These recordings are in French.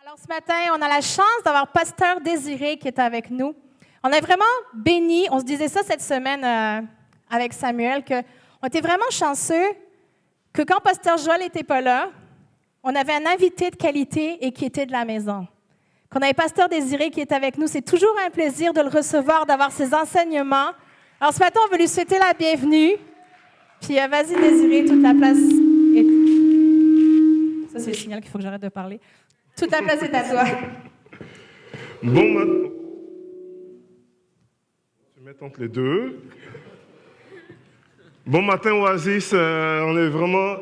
Alors ce matin, on a la chance d'avoir Pasteur Désiré qui est avec nous. On est vraiment bénis, on se disait ça cette semaine avec Samuel, qu'on était vraiment chanceux que quand Pasteur Joël n'était pas là, on avait un invité de qualité et qui était de la maison. Qu'on avait Pasteur Désiré qui est avec nous, c'est toujours un plaisir de le recevoir, d'avoir ses enseignements. Alors ce matin, on veut lui souhaiter la bienvenue. Puis vas-y Désiré, toute la place est... Ça c'est le signal qu'il faut que j'arrête de parler. Toute la place est à toi. Bon matin. Je vais mettre entre les deux. Bon matin Oasis, on est vraiment,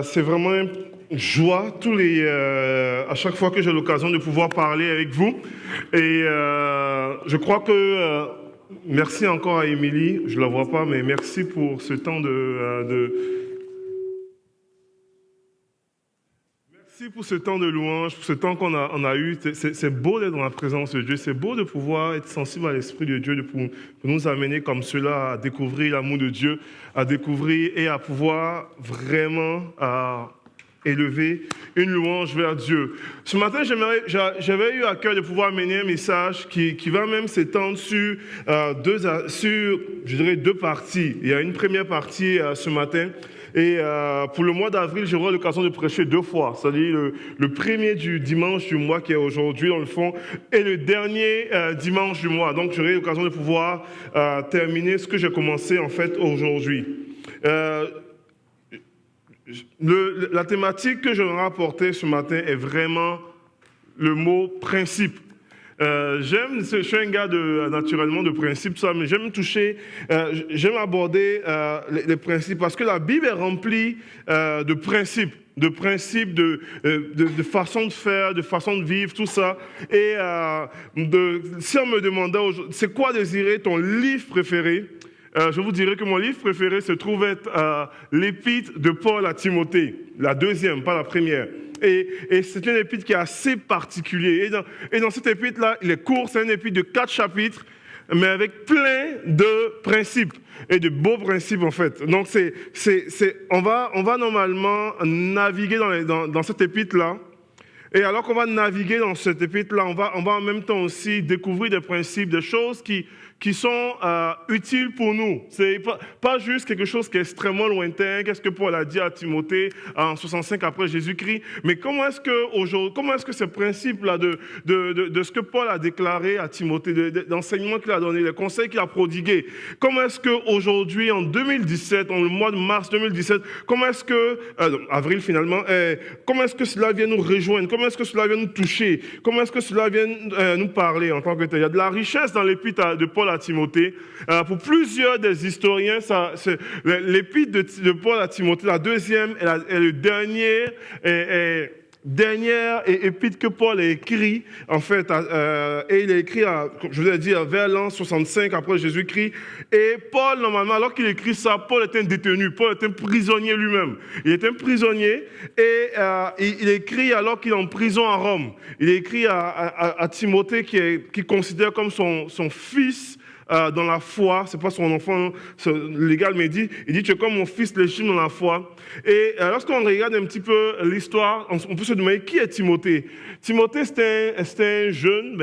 c'est vraiment une joie à chaque fois que j'ai l'occasion de pouvoir parler avec vous. Et je crois que merci encore à Émilie, je ne la vois pas, mais merci pour ce temps Merci pour ce temps de louange, pour ce temps qu'on a eu. C'est beau d'être dans la présence de Dieu. C'est beau de pouvoir être sensible à l'Esprit de Dieu, pour nous amener comme cela à découvrir l'amour de Dieu, à découvrir et à pouvoir vraiment élever une louange vers Dieu. Ce matin, j'avais eu à cœur de pouvoir mener un message qui va même s'étendre sur, je dirais, deux parties. Il y a une première partie ce matin. Et pour le mois d'avril, j'aurai l'occasion de prêcher deux fois, c'est-à-dire le premier du dimanche du mois qui est aujourd'hui dans le fond, et le dernier dimanche du mois. Donc j'aurai l'occasion de pouvoir terminer ce que j'ai commencé en fait aujourd'hui. La thématique que je vais apporter ce matin est vraiment le mot principe. Je suis un gars naturellement de principe, ça, mais j'aime j'aime aborder les principes parce que la Bible est remplie de principes. De façon de faire, de façon de vivre, tout ça. Et si on me demandait, c'est quoi Désiré ton livre préféré? Je vous dirais que mon livre préféré se trouve être l'épître de Paul à Timothée, la deuxième, pas la première. Et c'est une épître qui est assez particulière. Et dans cette épître-là, il est court, c'est une épître de 4 chapitres, mais avec plein de principes, et de beaux principes en fait. Donc on va normalement naviguer dans cette épître-là. Et alors qu'on va naviguer dans cette épître-là, on va en même temps aussi découvrir des principes, des choses qui sont utiles pour nous. C'est pas juste quelque chose qui est extrêmement lointain, qu'est-ce que Paul a dit à Timothée en 65 après Jésus-Christ, mais comment est-ce que ces principes-là de ce que Paul a déclaré à Timothée, d'enseignements qu'il a donné, les conseils qu'il a prodigués, comment est-ce qu'aujourd'hui, en 2017, en le mois de mars 2017, comment est-ce que, avril finalement, comment est-ce que cela vient nous rejoindre, comment est-ce que cela vient nous toucher, comment est-ce que cela vient nous parler en tant que tel. Il y a de la richesse dans l'épître de Paul à Timothée. Pour plusieurs des historiens, l'épître de Paul à Timothée, la deuxième est le dernière épître que Paul a écrit, en fait, et il a écrit, comme je vous ai dit, vers l'an 65 après Jésus-Christ. Et Paul, normalement, alors qu'il écrit ça, Paul était un détenu, Paul était un prisonnier lui-même. Il était un prisonnier et il écrit alors qu'il est en prison à Rome. Il écrit à Timothée qu'il considère comme son fils dans la foi, c'est pas son enfant légal, mais il dit tu es comme mon fils légitime dans la foi. Et lorsqu'on regarde un petit peu l'histoire, on peut se demander qui est Timothée. Timothée, c'était un jeune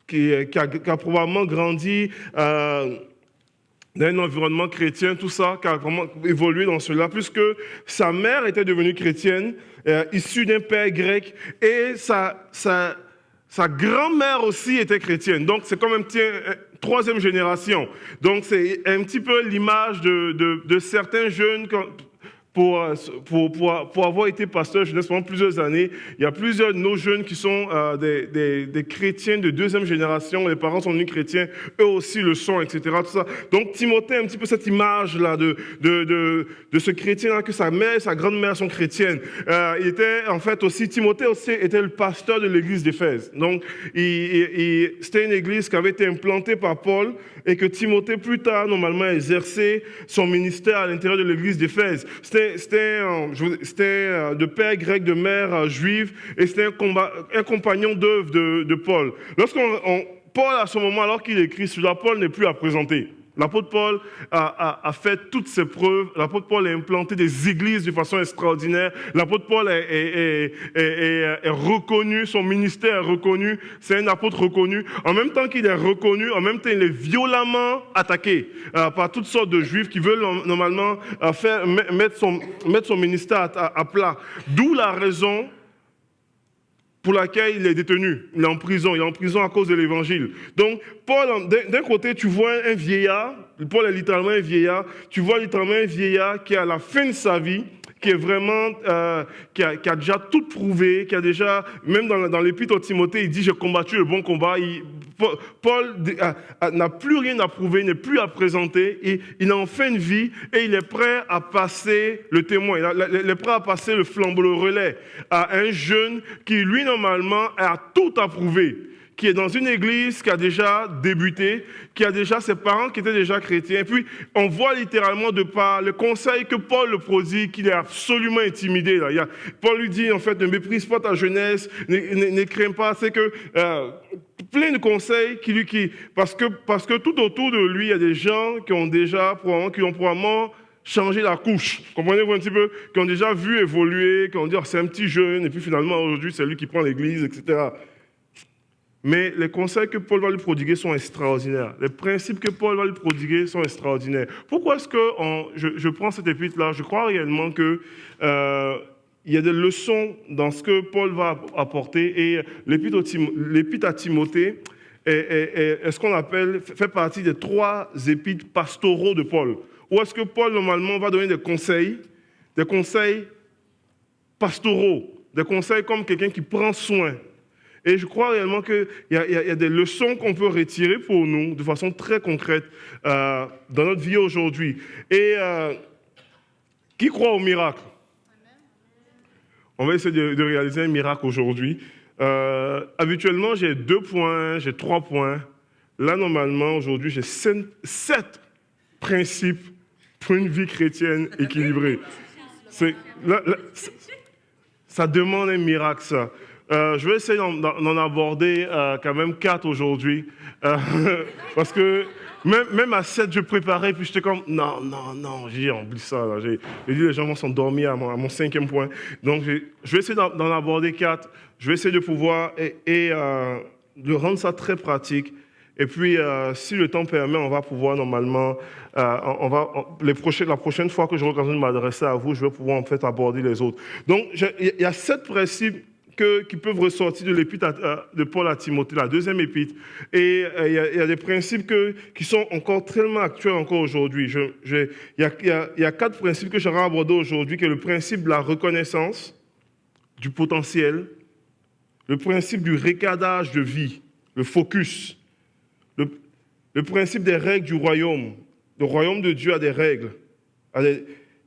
qui a probablement grandi dans un environnement chrétien, tout ça, qui a vraiment évolué dans cela, puisque sa mère était devenue chrétienne, issue d'un père grec, et sa grand-mère aussi était chrétienne. Donc, c'est comme un petit troisième génération. Donc, c'est un petit peu l'image de certains jeunes pour avoir été pasteur jeunesse pendant plusieurs années. Il y a plusieurs de nos jeunes qui sont des chrétiens de deuxième génération. Les parents sont devenus chrétiens, eux aussi le sont, etc. Tout ça. Donc, Timothée a un petit peu cette image-là de ce chrétien-là, que sa mère et sa grand-mère sont chrétiennes. Timothée aussi était le pasteur de l'église d'Éphèse. Donc, c'était une église qui avait été implantée par Paul et que Timothée, plus tard, normalement, a exercé son ministère à l'intérieur de l'église d'Éphèse. C'était de père grec, de mère juive, et c'était un compagnon d'œuvre de Paul. Paul, à ce moment, alors qu'il écrit cela, Paul n'est plus à présenter. L'apôtre Paul a fait toutes ses preuves. L'apôtre Paul a implanté des églises de façon extraordinaire. L'apôtre Paul est reconnu, son ministère est reconnu. C'est un apôtre reconnu. En même temps qu'il est reconnu, en même temps il est violemment attaqué par toutes sortes de juifs qui veulent normalement mettre son ministère à plat. D'où la raison pour laquelle il est détenu, il est en prison à cause de l'évangile. Donc, Paul, d'un côté, tu vois un vieillard, Paul est littéralement un vieillard, tu vois littéralement un vieillard qui est à la fin de sa vie, qui est vraiment, qui a déjà tout prouvé, qui a déjà, même dans l'épître au Timothée, il dit « j'ai combattu le bon combat ». Paul n'a plus rien à prouver, n'est plus à présenter, il a en fin de vie et il est prêt à passer le témoin, il est prêt à passer le flambeau, le relais à un jeune qui, lui, normalement, a tout à prouver, qui est dans une église qui a déjà débuté, qui a déjà ses parents qui étaient déjà chrétiens. Et puis, on voit littéralement de par le conseil que Paul le prodigue, qu'il est absolument intimidé. Là. Paul lui dit, en fait, ne méprise pas ta jeunesse, ne crains pas. C'est que plein de conseils parce que tout autour de lui, il y a des gens qui ont probablement changé la couche. Comprenez-vous un petit peu? Qui ont déjà vu évoluer, qui ont dit, oh, c'est un petit jeune, et puis finalement, aujourd'hui, c'est lui qui prend l'église, etc. Mais les conseils que Paul va lui prodiguer sont extraordinaires. Les principes que Paul va lui prodiguer sont extraordinaires. Pourquoi est-ce que je prends cette épître-là? Je crois réellement qu'il y a des leçons dans ce que Paul va apporter. Et l'épître à Timothée est ce qu'on appelle, fait partie des 3 épîtres pastoraux de Paul. Où est-ce que Paul, normalement, va donner des conseils pastoraux, des conseils comme quelqu'un qui prend soin. Et je crois réellement qu'il y a des leçons qu'on peut retirer pour nous de façon très concrète dans notre vie aujourd'hui. Et qui croit au miracle? On va essayer de réaliser un miracle aujourd'hui. Habituellement, j'ai 2 points, j'ai 3 points. Là, normalement, aujourd'hui, j'ai 7 principes pour une vie chrétienne équilibrée. Ça demande un miracle, ça. Je vais essayer d'en aborder quand même 4 aujourd'hui. Parce que même à 7, je préparais, puis j'étais comme, non, j'ai oublié ça. Là. J'ai dit, les gens vont s'endormir à mon 5e point. Donc, je vais essayer d'en aborder 4. Je vais essayer de pouvoir de rendre ça très pratique. Et puis, si le temps permet, on va pouvoir normalement, la prochaine fois que j'aurai l'occasion de m'adresser à vous, je vais pouvoir en fait aborder les autres. Donc, il y a 7 principes qui peuvent ressortir de l'épître de Paul à Timothée, la 2e épître. Et il y a des principes qui sont encore tellement actuels encore aujourd'hui. Il y a 4 principes que j'aimerais aborder aujourd'hui, qui est le principe de la reconnaissance, du potentiel, le principe du recadage de vie, le focus, le principe des règles du royaume. Le royaume de Dieu a des règles.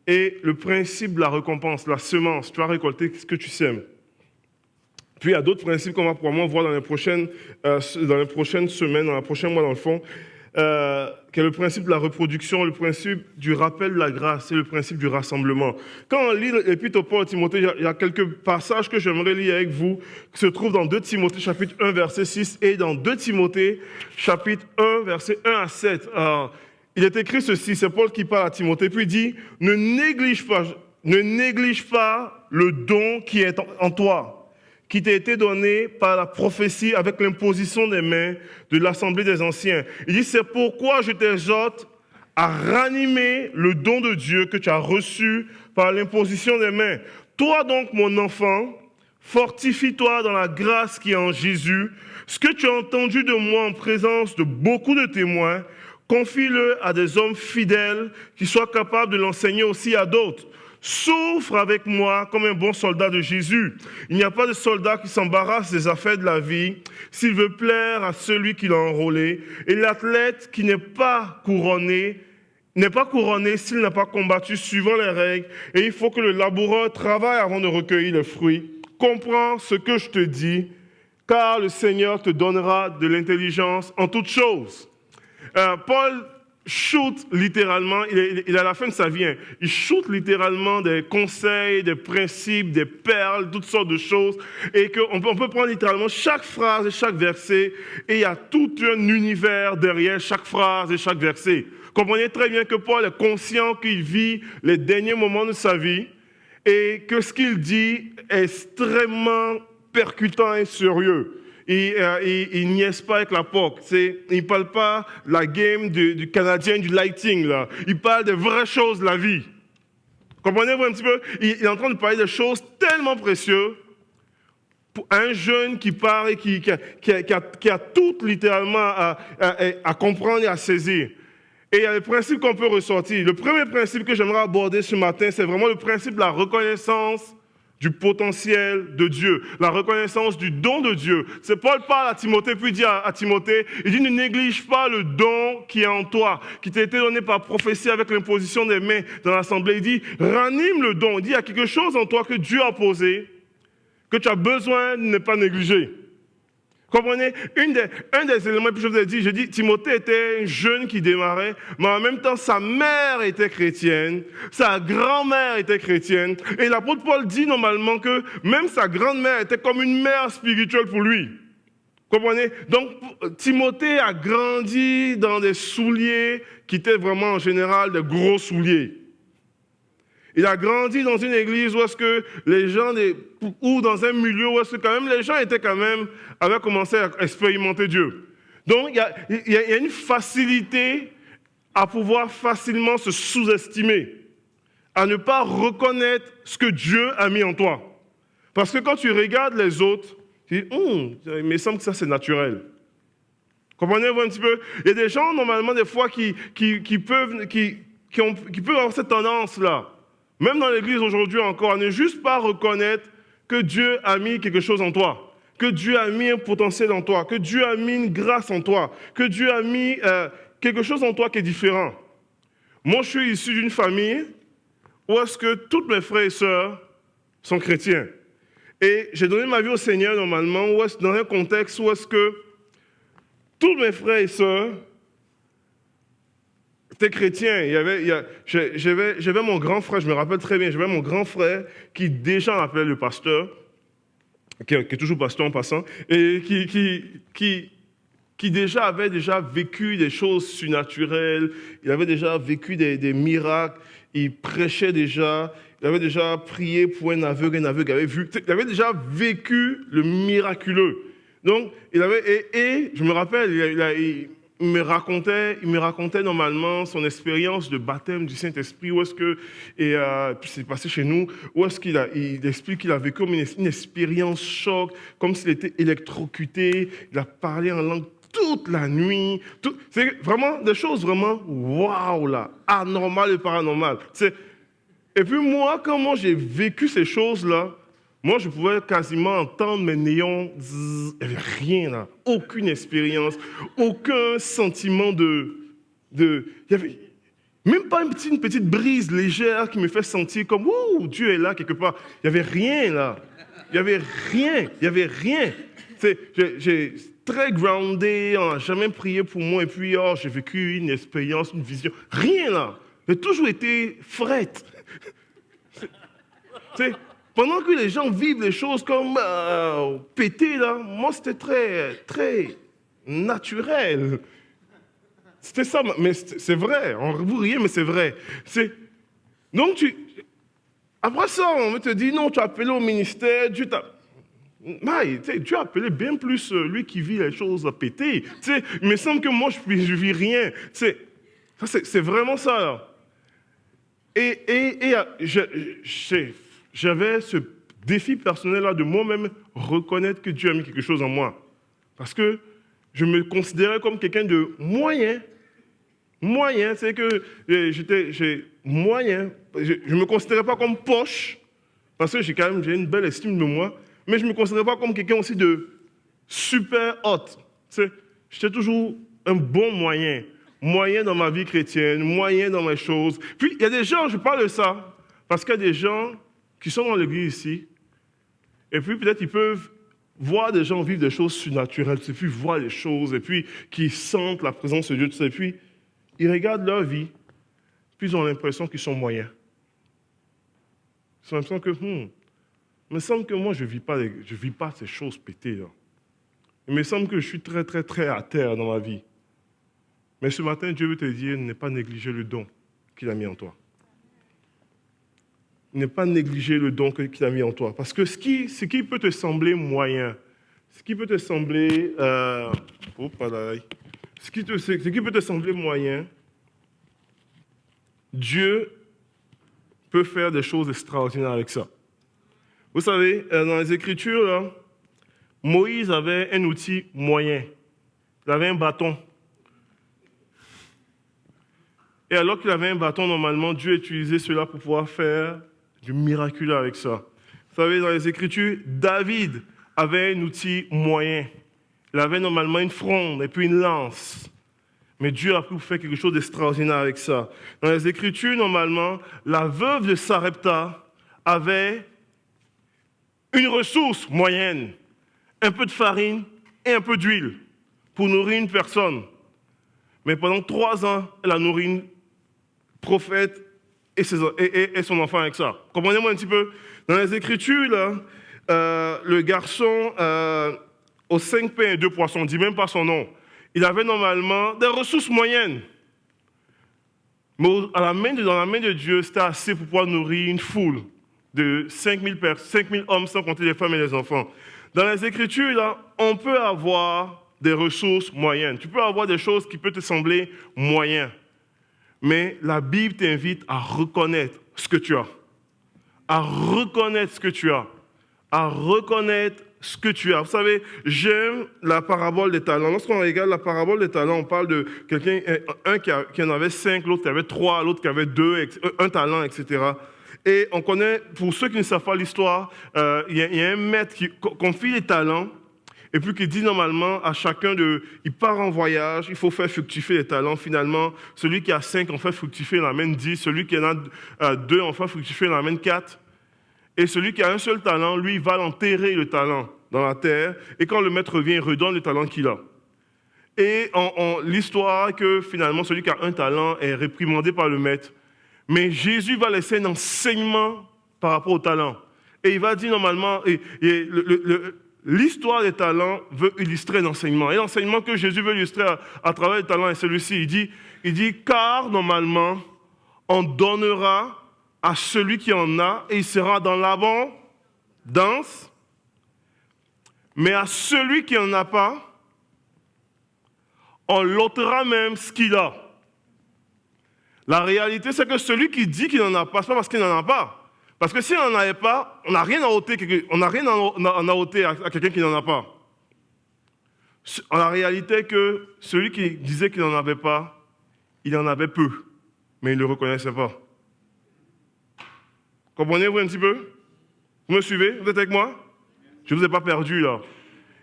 Et le principe de la récompense, la semence. Tu vas récolter ce que tu sèmes. Puis il y a d'autres principes qu'on va probablement voir dans les prochaines semaines, dans les prochains mois dans le fond, qui est le principe de la reproduction, le principe du rappel de la grâce et le principe du rassemblement. Quand on lit l'épître au Paul à Timothée, il y a quelques passages que j'aimerais lire avec vous, qui se trouvent dans 2 Timothée chapitre 1 verset 6 et dans 2 Timothée chapitre 1 verset 1 à 7. Il est écrit ceci, c'est Paul qui parle à Timothée, puis il dit « Ne néglige pas le don qui est en toi » qui t'a été donné par la prophétie avec l'imposition des mains de l'Assemblée des Anciens. Il dit, c'est pourquoi je t'exhorte à ranimer le don de Dieu que tu as reçu par l'imposition des mains. Toi donc, mon enfant, fortifie-toi dans la grâce qui est en Jésus. Ce que tu as entendu de moi en présence de beaucoup de témoins, confie-le à des hommes fidèles qui soient capables de l'enseigner aussi à d'autres. Souffre avec moi comme un bon soldat de Jésus. Il n'y a pas de soldat qui s'embarrasse des affaires de la vie s'il veut plaire à celui qui l'a enrôlé. Et l'athlète qui n'est pas couronné s'il n'a pas combattu suivant les règles. Et il faut que le laboureur travaille avant de recueillir les fruits. Comprends ce que je te dis, car le Seigneur te donnera de l'intelligence en toutes choses. Paul shoot littéralement, il est à la fin de sa vie, il shoot littéralement des conseils, des principes, des perles, toutes sortes de choses, et qu'on peut prendre littéralement chaque phrase et chaque verset, et il y a tout un univers derrière chaque phrase et chaque verset. Comprenez très bien que Paul est conscient qu'il vit les derniers moments de sa vie et que ce qu'il dit est extrêmement percutant et sérieux. Il niaise pas avec la POC. Il ne parle pas de la game du Canadien, du lighting. Là. Il parle des vraies choses de la vie. Comprenez-vous un petit peu? Il est en train de parler de choses tellement précieuses pour un jeune qui part et qui a tout littéralement à comprendre et à saisir. Et il y a les principes qu'on peut ressortir. Le premier principe que j'aimerais aborder ce matin, c'est vraiment le principe de la reconnaissance du potentiel de Dieu, la reconnaissance du don de Dieu. C'est Paul parle à Timothée, puis dit à Timothée, il dit ne néglige pas le don qui est en toi, qui t'a été donné par prophétie avec l'imposition des mains dans l'assemblée. Il dit ranime le don. Il dit il y a quelque chose en toi que Dieu a posé, que tu as besoin de ne pas négliger. Comprenez? Un des éléments, puis je vous ai dit, Timothée était un jeune qui démarrait, mais en même temps, sa mère était chrétienne, sa grand-mère était chrétienne, et l'apôtre Paul dit normalement que même sa grand-mère était comme une mère spirituelle pour lui. Comprenez? Donc, Timothée a grandi dans des souliers qui étaient vraiment en général des gros souliers. Il a grandi dans une église où est-ce que les gens, ou dans un milieu où est-ce que quand même les gens avaient commencé à expérimenter Dieu. Donc il y a une facilité à pouvoir facilement se sous-estimer, à ne pas reconnaître ce que Dieu a mis en toi. Parce que quand tu regardes les autres, tu dis, il me semble que ça c'est naturel. Comprenez-vous un petit peu? Il y a des gens normalement des fois qui peuvent avoir cette tendance-là. Même dans l'église aujourd'hui encore, ne juste pas reconnaître que Dieu a mis quelque chose en toi, que Dieu a mis un potentiel en toi, que Dieu a mis une grâce en toi, que Dieu a mis quelque chose en toi qui est différent. Moi, je suis issu d'une famille où est-ce que tous mes frères et sœurs sont chrétiens. Et j'ai donné ma vie au Seigneur normalement dans un contexte où est-ce que tous mes frères et sœurs étaient chrétiens. J'avais mon grand frère, je me rappelle très bien, j'avais mon grand frère qui déjà m'appelait le pasteur, qui est toujours pasteur en passant, et qui déjà avait vécu des choses surnaturelles, il avait déjà vécu des miracles, il prêchait déjà, il avait déjà prié pour un aveugle il avait déjà vécu le miraculeux. Donc, je me rappelle, il me racontait normalement son expérience de baptême du Saint-Esprit, puis c'est passé chez nous, où est-ce il explique qu'il a vécu une expérience choc, comme s'il était électrocuté, il a parlé en langue toute la nuit, c'est vraiment des choses vraiment waouh là, anormales et paranormales. Et puis moi, quand j'ai vécu ces choses-là, moi, je pouvais quasiment entendre mes néons, il n'y avait rien là, aucune expérience, aucun sentiment il y avait même pas une petite brise légère qui me fait sentir comme, ouh, Dieu est là quelque part. Il n'y avait rien là, il n'y avait rien. J'ai très groundé, on n'a jamais prié pour moi, et puis j'ai vécu une expérience, une vision, rien là. J'ai toujours été frette. Pendant que les gens vivent les choses comme pétées, là, moi, c'était très, très naturel. C'était ça, mais c'est vrai. Vous riez, mais c'est vrai. Donc, après ça, on te dit, non, tu as appelé au ministère, Dieu a appelé bien plus lui qui vit les choses pétées. Il me semble que moi, je ne vis rien. C'est vraiment ça, là. Et j'avais ce défi personnel-là de moi-même reconnaître que Dieu a mis quelque chose en moi. Parce que je me considérais comme quelqu'un de moyen. Moyen, c'est que j'ai moyen. Je ne me considérais pas comme poche, parce que j'ai une belle estime de moi, mais je ne me considérais pas comme quelqu'un aussi de super hot. J'étais toujours un bon moyen. Moyen dans ma vie chrétienne, moyen dans mes choses. Puis il y a des gens, je parle de ça, parce qu'il y a des gens qui sont dans l'église ici, et puis peut-être ils peuvent voir des gens vivre des choses surnaturelles, et puis voir les choses, et puis qui sentent la présence de Dieu, tout ça, et puis ils regardent leur vie, puis ils ont l'impression qu'ils sont moyens. Ils ont l'impression que, il me semble que moi je vis pas ces choses pétées là. Il me semble que je suis très, très, très à terre dans ma vie. Mais ce matin, Dieu veut te dire, ne pas négliger le don qu'il a mis en toi. Ne pas négliger le don qu'il a mis en toi. Parce que ce qui peut te sembler moyen, ce qui peut te sembler... ce qui peut te sembler moyen, Dieu peut faire des choses extraordinaires avec ça. Vous savez, dans les Écritures, là, Moïse avait un outil moyen. Il avait un bâton. Et alors qu'il avait un bâton, normalement, Dieu utilisait cela pour pouvoir faire du miraculeux avec ça. Vous savez, dans les Écritures, David avait un outil moyen. Il avait normalement une fronde et puis une lance. Mais Dieu a pu faire quelque chose d'extraordinaire avec ça. Dans les Écritures, normalement, la veuve de Sarepta avait une ressource moyenne, un peu de farine et un peu d'huile pour nourrir une personne. Mais pendant 3 ans, elle a nourri une prophète et son enfant avec ça. Comprenez-moi un petit peu? Dans les Écritures, là, le garçon aux 5 pains et 2 poissons, on ne dit même pas son nom, il avait normalement des ressources moyennes. Mais dans la main de Dieu, c'était assez pour pouvoir nourrir une foule de 5000 hommes, sans compter les femmes et les enfants. Dans les Écritures, là, on peut avoir des ressources moyennes. Tu peux avoir des choses qui peuvent te sembler moyennes. Mais la Bible t'invite à reconnaître ce que tu as. À reconnaître ce que tu as. À reconnaître ce que tu as. Vous savez, j'aime la parabole des talents. Lorsqu'on regarde la parabole des talents, on parle de quelqu'un, un qui en avait 5, l'autre qui avait 3, l'autre qui avait 2, un talent, etc. Et on connaît, pour ceux qui ne savent pas l'histoire, il y a un maître qui confie les talents et puis qui dit normalement à chacun il part en voyage, il faut faire fructifier les talents. Finalement, celui qui a 5 en fait fructifier, il en amène 10. Celui qui en a 2 en fait fructifier, il en amène 4. Et celui qui a un seul talent, lui, va l'enterrer le talent dans la terre. Et quand le maître revient, il redonne le talent qu'il a. Et l'histoire que finalement, celui qui a un talent est réprimandé par le maître. Mais Jésus va laisser un enseignement par rapport au talent. Et il va dire normalement, l'histoire des talents veut illustrer un enseignement. Et l'enseignement que Jésus veut illustrer à travers les talents est celui-ci. Il dit, car normalement, on donnera à celui qui en a et il sera dans l'abondance. Mais à celui qui n'en a pas, on l'ôtera même ce qu'il a. La réalité, c'est que celui qui dit qu'il n'en a pas, ce n'est pas parce qu'il n'en a pas. Parce que s'il n'en avait pas, on n'a rien à ôter, à quelqu'un qui n'en a pas. La réalité est que celui qui disait qu'il n'en avait pas, il en avait peu, mais il ne le reconnaissait pas. Comprenez-vous un petit peu? Vous me suivez? Vous êtes avec moi? Je ne vous ai pas perdu là.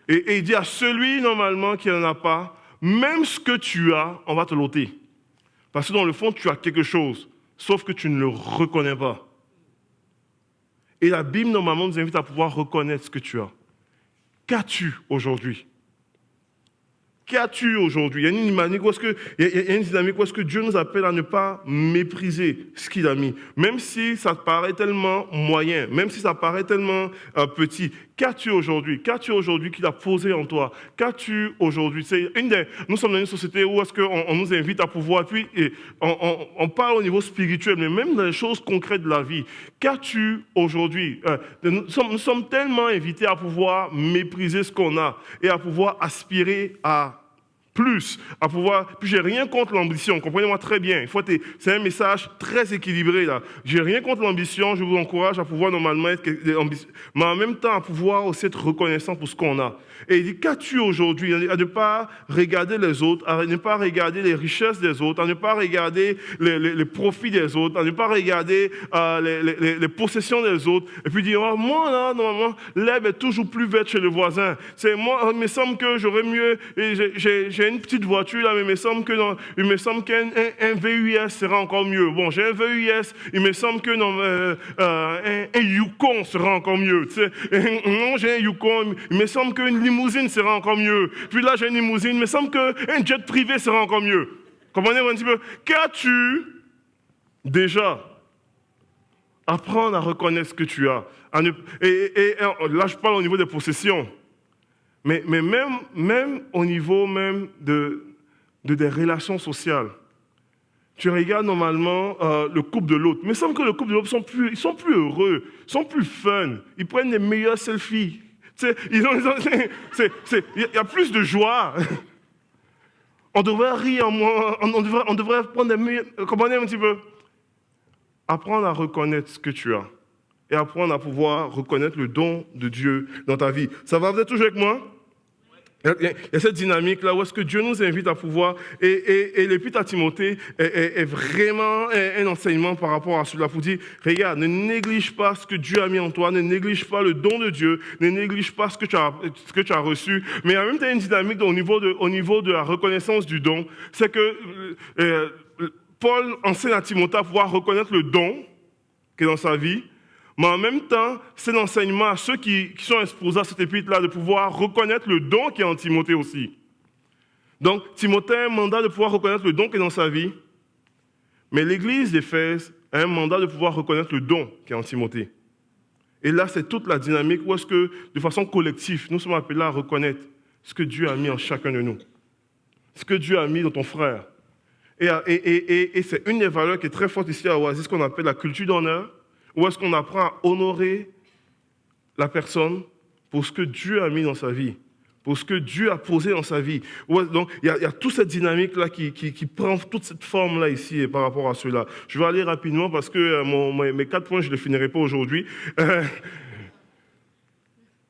Et il dit à celui normalement qui n'en a pas, même ce que tu as, on va te l'ôter. Parce que dans le fond, tu as quelque chose, sauf que tu ne le reconnais pas. Et la Bible, normalement, nous invite à pouvoir reconnaître ce que tu as. Qu'as-tu aujourd'hui? Qu'as-tu aujourd'hui? Il y a une dynamique où est-ce que Dieu nous appelle à ne pas mépriser ce qu'il a mis. Même si ça paraît tellement moyen, même si ça paraît tellement petit. Qu'as-tu aujourd'hui? Qu'as-tu aujourd'hui qu'il a posé en toi? Qu'as-tu aujourd'hui? Nous sommes dans une société où est-ce qu'on nous invite à pouvoir, puis on parle au niveau spirituel, mais même dans les choses concrètes de la vie. Qu'as-tu aujourd'hui? Nous sommes tellement invités à pouvoir mépriser ce qu'on a et à pouvoir aspirer à plus, à pouvoir... Puis j'ai rien contre l'ambition, comprenez-moi très bien. C'est un message très équilibré là. J'ai rien contre l'ambition, je vous encourage à pouvoir normalement être ambitieux, mais en même temps à pouvoir aussi être reconnaissant pour ce qu'on a. Et il dit, qu'as-tu aujourd'hui? À ne pas regarder les autres, à ne pas regarder les richesses des autres, à ne pas regarder les profits des autres, à ne pas regarder les possessions des autres, et puis dire, oh, moi là, normalement, l'herbe est toujours plus verte chez le voisin. C'est moi, il me semble que j'aurais mieux, j'ai une petite voiture là, mais il me semble qu'un VUS sera encore mieux. Bon, j'ai un VUS, il me semble que un Yukon sera encore mieux. Tu sais. Non, j'ai un Yukon, il me semble qu'une limousine sera encore mieux. Puis là, j'ai une limousine, il me semble qu'un jet privé sera encore mieux. Comprenez-vous un petit peu? Qu'as-tu déjà? Apprendre à reconnaître ce que tu as. Et là, je parle au niveau des possessions. Mais même au niveau même de des relations sociales. Tu regardes normalement le couple de l'autre, mais il semble que le couple de l'autre ils sont plus heureux, ils sont plus fun, ils prennent les meilleurs selfies. Tu sais, il y a plus de joie. On devrait rire moins, on devrait prendre des meilleurs... Comprenez un petit peu? Apprendre à reconnaître ce que tu as et apprendre à pouvoir reconnaître le don de Dieu dans ta vie. Ça va, vous êtes toujours avec moi? Il y a cette dynamique-là où est-ce que Dieu nous invite à pouvoir, et l'épître à Timothée est vraiment un enseignement par rapport à cela, pour dire, regarde, ne néglige pas ce que Dieu a mis en toi, ne néglige pas le don de Dieu, ne néglige pas ce que tu as reçu, mais en même temps, il y a une dynamique au niveau de la reconnaissance du don, c'est que Paul enseigne à Timothée à pouvoir reconnaître le don qui est dans sa vie, mais en même temps, c'est l'enseignement à ceux qui sont exposés à cette épître-là de pouvoir reconnaître le don qui est en Timothée aussi. Donc, Timothée a un mandat de pouvoir reconnaître le don qui est dans sa vie, mais l'Église d'Éphèse a un mandat de pouvoir reconnaître le don qui est en Timothée. Et là, c'est toute la dynamique où est-ce que, de façon collective, nous sommes appelés à reconnaître ce que Dieu a mis en chacun de nous, ce que Dieu a mis dans ton frère. Et c'est une des valeurs qui est très forte ici à Oasis, qu'on appelle la culture d'honneur, où est-ce qu'on apprend à honorer la personne pour ce que Dieu a mis dans sa vie, pour ce que Dieu a posé dans sa vie. Donc, il y a toute cette dynamique-là qui prend toute cette forme-là ici par rapport à cela. Je vais aller rapidement parce que mes 4 points, je ne les finirai pas aujourd'hui.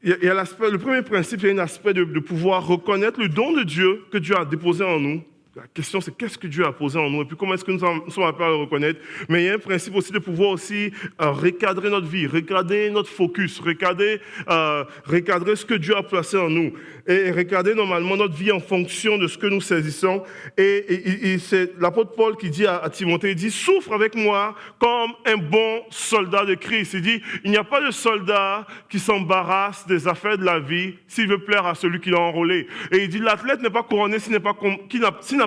Il y a le premier principe, il y a un aspect de pouvoir reconnaître le don de Dieu que Dieu a déposé en nous. La question, c'est qu'est-ce que Dieu a posé en nous et puis comment est-ce que nous sommes appelés à le reconnaître. Mais il y a un principe aussi de pouvoir aussi recadrer notre vie, recadrer notre focus, recadrer ce que Dieu a placé en nous et recadrer normalement notre vie en fonction de ce que nous saisissons. Et c'est l'apôtre Paul qui dit à Timothée, il dit « Souffre avec moi comme un bon soldat de Christ ». Il dit « Il n'y a pas de soldat qui s'embarrasse des affaires de la vie s'il veut plaire à celui qui l'a enrôlé. » Et il dit « L'athlète n'est pas couronné s'il n'a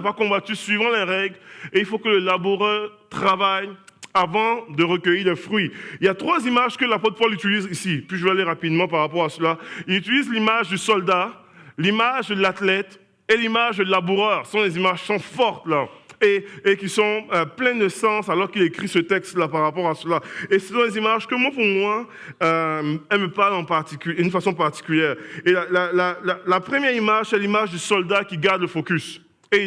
pas combattu suivant les règles, et il faut que le laboureur travaille avant de recueillir les fruits. » Il y a 3 images que l'apôtre Paul utilise ici, puis je vais aller rapidement par rapport à cela. Il utilise l'image du soldat, l'image de l'athlète et l'image du laboureur. Ce sont des images qui sont fortes là, et qui sont pleines de sens alors qu'il écrit ce texte-là par rapport à cela. Et ce sont des images que moi, pour moi, elles me parlent d'une façon particulière. Et la première image, c'est l'image du soldat qui garde le focus. Et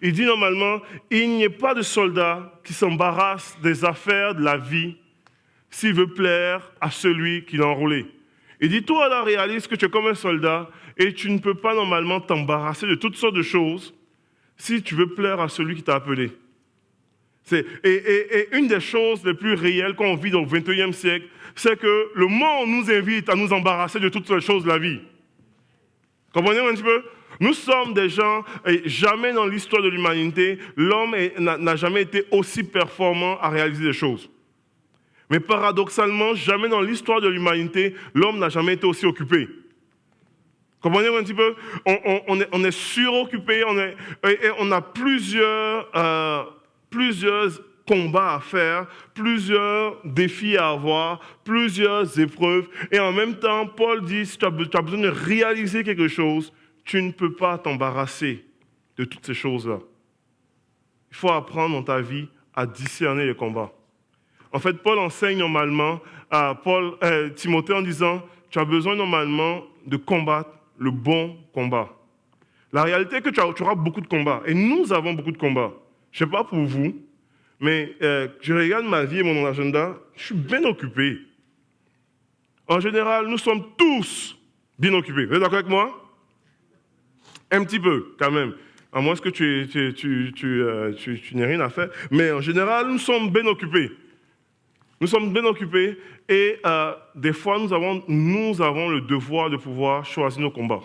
il dit normalement, il n'y a pas de soldat qui s'embarrasse des affaires de la vie s'il veut plaire à celui qui l'a enrôlé. Il dit, toi là, réalise que tu es comme un soldat et tu ne peux pas normalement t'embarrasser de toutes sortes de choses si tu veux plaire à celui qui t'a appelé. Et une des choses les plus réelles qu'on vit dans le 21e siècle, c'est que le monde nous invite à nous embarrasser de toutes les choses de la vie. Comprenez un petit peu? Nous sommes des gens, et jamais dans l'histoire de l'humanité, l'homme n'a jamais été aussi performant à réaliser des choses. Mais paradoxalement, jamais dans l'histoire de l'humanité, l'homme n'a jamais été aussi occupé. Comprenez un petit peu? On est suroccupé, on a plusieurs combats à faire, plusieurs défis à avoir, plusieurs épreuves. Et en même temps, Paul dit, si tu as besoin de réaliser quelque chose, tu ne peux pas t'embarrasser de toutes ces choses-là. Il faut apprendre dans ta vie à discerner les combats. En fait, Paul enseigne normalement à Timothée en disant, tu as besoin normalement de combattre le bon combat. La réalité est que tu auras beaucoup de combats. Et nous avons beaucoup de combats. Je ne sais pas pour vous, mais je regarde ma vie et mon agenda, je suis bien occupé. En général, nous sommes tous bien occupés. Vous êtes d'accord avec moi? Un petit peu, quand même. À moins que tu n'aies rien à faire. Mais en général, nous sommes bien occupés. Nous sommes bien occupés et des fois, nous avons le devoir de pouvoir choisir nos combats.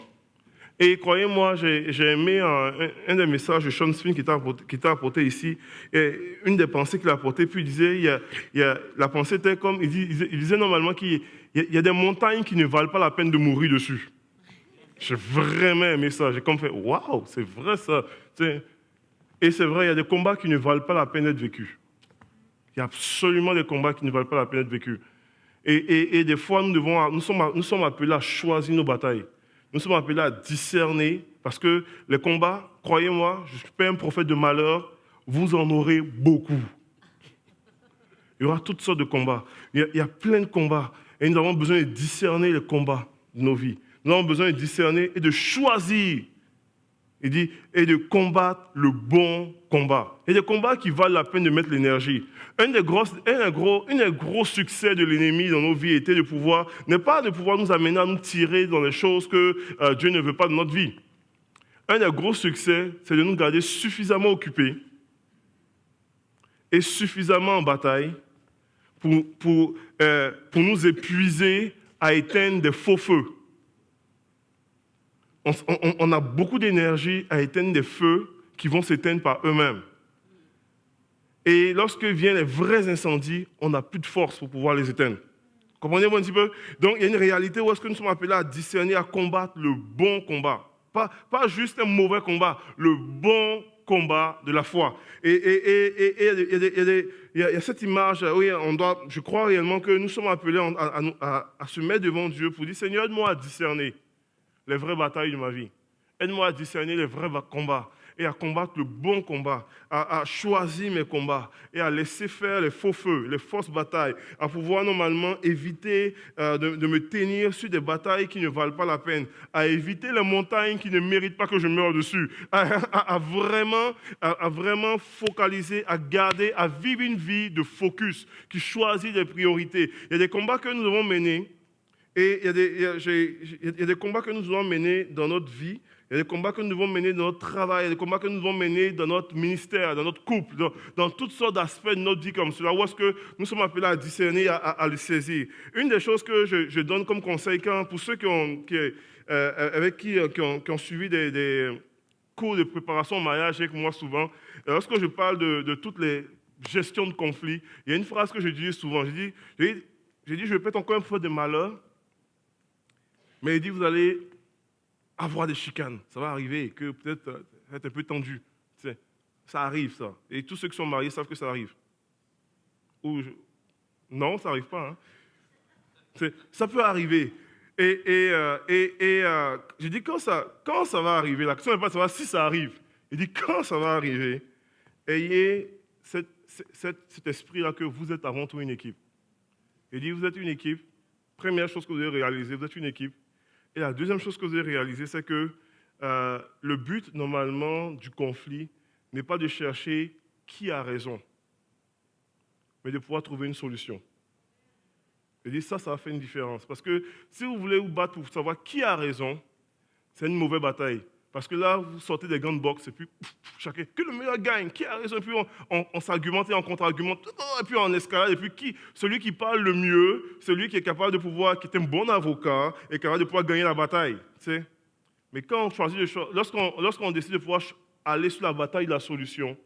Et croyez-moi, j'ai aimé un des messages de Sean Smith qui t'a apporté ici. Et une des pensées qu'il a apportées, puis il disait, la pensée était comme, il disait normalement qu'il y a des montagnes qui ne valent pas la peine de mourir dessus. J'ai vraiment aimé ça. J'ai comme fait, waouh, c'est vrai ça. Et c'est vrai, il y a des combats qui ne valent pas la peine d'être vécus. Il y a absolument des combats qui ne valent pas la peine d'être vécus. Et des fois, nous sommes appelés à choisir nos batailles. Nous sommes appelés à discerner Parce que les combats, croyez-moi, je ne suis pas un prophète de malheur, vous en aurez beaucoup. Il y aura toutes sortes de combats. Il y a plein de combats. Et nous avons besoin de discerner les combats de nos vies. Nous avons besoin de discerner et de choisir. Il dit, et de combattre le bon combat. Et des combats qui valent la peine de mettre l'énergie. Un des gros succès de l'ennemi dans nos vies n'est pas de pouvoir nous amener à nous tirer dans les choses que Dieu ne veut pas de notre vie. Un des gros succès, c'est de nous garder suffisamment occupés et suffisamment en bataille pour nous épuiser à éteindre des faux feux. On a beaucoup d'énergie à éteindre des feux qui vont s'éteindre par eux-mêmes. Et lorsque viennent les vrais incendies, on n'a plus de force pour pouvoir les éteindre. Comprenez-vous un petit peu? Donc, il y a une réalité où est-ce que nous sommes appelés à discerner, à combattre le bon combat. Pas juste un mauvais combat, le bon combat de la foi. Et il y a cette image, oui, je crois réellement que nous sommes appelés à se mettre devant Dieu pour dire, Seigneur, aide-moi à discerner les vraies batailles de ma vie. Aide-moi à discerner les vrais combats et à combattre le bon combat, à choisir mes combats et à laisser faire les faux feux, les fausses batailles, à pouvoir normalement éviter de me tenir sur des batailles qui ne valent pas la peine, à éviter les montagnes qui ne méritent pas que je meure dessus, à vraiment focaliser, à garder, à vivre une vie de focus qui choisit des priorités. Il y a des combats que nous devons mener. Et il y a des combats que nous devons mener dans notre vie, il y a des combats que nous devons mener dans notre travail, il y a des combats que nous devons mener dans notre ministère, dans notre couple, dans toutes sortes d'aspects de notre vie comme cela, où est-ce que nous sommes appelés à discerner, à le saisir. Une des choses que je donne comme conseil, pour ceux qui ont suivi des cours de préparation au mariage avec moi souvent, lorsque je parle de toutes les gestions de conflits, il y a une phrase que je dis souvent, je dis, je vais peut-être encore un peu de malheur, mais il dit, vous allez avoir des chicanes. Ça va arriver, que peut-être être un peu tendu. Ça arrive, ça. Et tous ceux qui sont mariés savent que ça arrive. Non, ça n'arrive pas. Hein. Ça peut arriver. Et je dis, quand ça va arriver, la question n'est pas de savoir si ça arrive. Il dit, quand ça va arriver, ayez cet esprit-là que vous êtes avant tout une équipe. Il dit, vous êtes une équipe. Première chose que vous devez réaliser, vous êtes une équipe. Et la deuxième chose que vous devez réaliser, c'est que le but, normalement, du conflit n'est pas de chercher qui a raison, mais de pouvoir trouver une solution. Et dit ça va faire une différence. Parce que si vous voulez vous battre pour savoir qui a raison, c'est une mauvaise bataille. Parce que là, vous sortez des gants de boxe et puis chacun, que le meilleur gagne, qui a raison, et puis on s'argumente et on contre-argumente, et puis on escalade, et puis celui qui parle le mieux, celui qui est capable de pouvoir, qui est un bon avocat, est capable de pouvoir gagner la bataille. Tu sais. Mais quand on choisit lorsqu'on décide de pouvoir aller sur la bataille de la solution,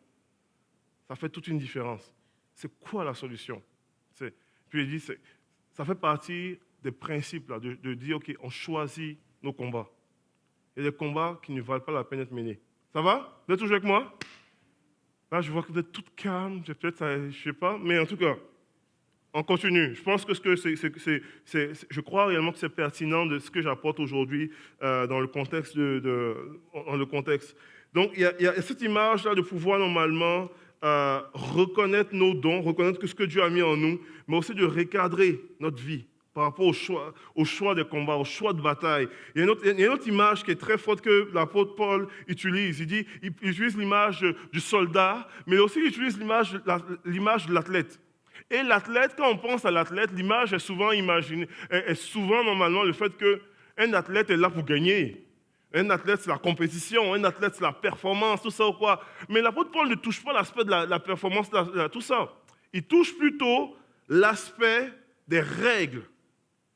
ça fait toute une différence. C'est quoi la solution? Puis il dit, ça fait partie des principes là, de dire, OK, on choisit nos combats. Il y a des combats qui ne valent pas la peine d'être menés. Ça va? Vous êtes toujours avec moi? Là, je vois que vous êtes toutes calmes, peut-être, je ne sais pas, mais en tout cas, on continue. Je pense que je crois réellement que c'est pertinent de ce que j'apporte aujourd'hui dans le contexte. Dans le contexte. Donc, il y a cette image-là de pouvoir normalement reconnaître nos dons, reconnaître ce que Dieu a mis en nous, mais aussi de recadrer notre vie par rapport au choix des combats, au choix de bataille. Il y a une autre image qui est très forte que l'apôtre Paul utilise. Il utilise l'image du soldat, mais aussi il utilise l'image de l'athlète. Et l'athlète, quand on pense à l'athlète, l'image est souvent normalement le fait qu'un athlète est là pour gagner. Un athlète, c'est la compétition, un athlète, c'est la performance, tout ça ou quoi. Mais l'apôtre Paul ne touche pas l'aspect de la performance, tout ça. Il touche plutôt l'aspect des règles.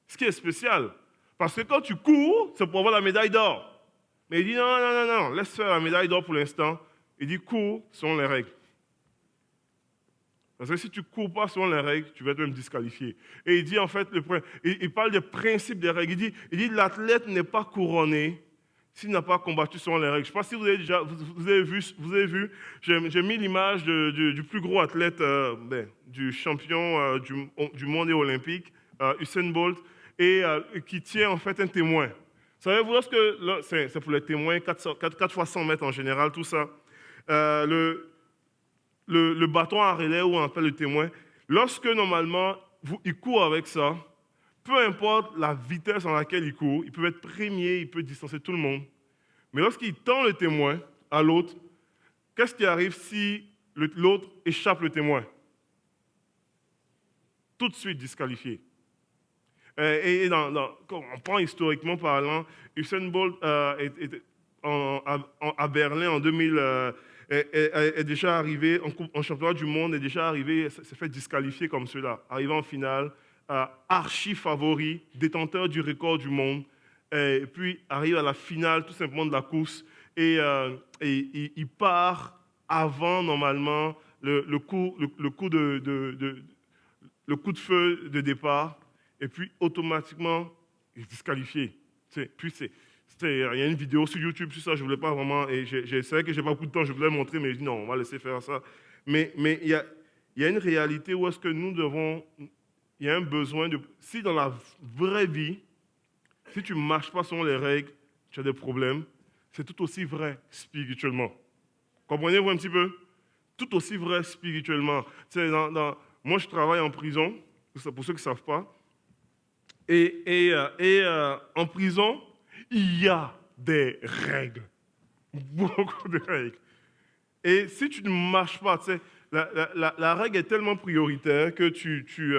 Ce qui est spécial. Parce que quand tu cours, c'est pour avoir la médaille d'or. Mais il dit non, laisse faire la médaille d'or pour l'instant. Il dit cours selon les règles. Parce que si tu ne cours pas selon les règles, tu vas être même disqualifié. Et il dit en fait, il parle des principes des règles. Il dit l'athlète n'est pas couronné s'il n'a pas combattu selon les règles. Je ne sais pas si vous avez vu, j'ai mis l'image du plus gros athlète, du champion du monde et olympique, Usain Bolt, et qui tient en fait un témoin. Savez-vous, c'est pour les témoins, 4 fois 100 mètres en général, tout ça. Le bâton à relais, où on appelle le témoin, lorsque normalement, il court avec ça, peu importe la vitesse en laquelle il court, il peut être premier, il peut distancer tout le monde. Mais lorsqu'il tend le témoin à l'autre, qu'est-ce qui arrive si l'autre échappe le témoin? Tout de suite disqualifié. Quand on prend historiquement parlant, Usain Bolt à Berlin en 2000 est déjà arrivé en championnat du monde, est déjà arrivé, s'est fait disqualifier comme cela, arrivé en finale, archi favori, détenteur du record du monde, et puis arrive à la finale tout simplement de la course et il part avant normalement le coup de feu de départ. Et puis, automatiquement, il est disqualifié. Il y a une vidéo sur YouTube sur ça, je ne voulais pas vraiment... Et c'est vrai que je n'ai pas beaucoup de temps, je voulais montrer, mais je dis non, on va laisser faire ça. Mais il y a une réalité où est-ce que nous devons... Il y a un besoin de... Si dans la vraie vie, si tu ne marches pas selon les règles, tu as des problèmes, c'est tout aussi vrai spirituellement. Comprenez-vous un petit peu? Tout aussi vrai spirituellement. Moi, je travaille en prison, pour ceux qui ne savent pas. Et en prison, il y a des règles. Beaucoup de règles. Et si tu ne marches pas, la règle est tellement prioritaire que si tu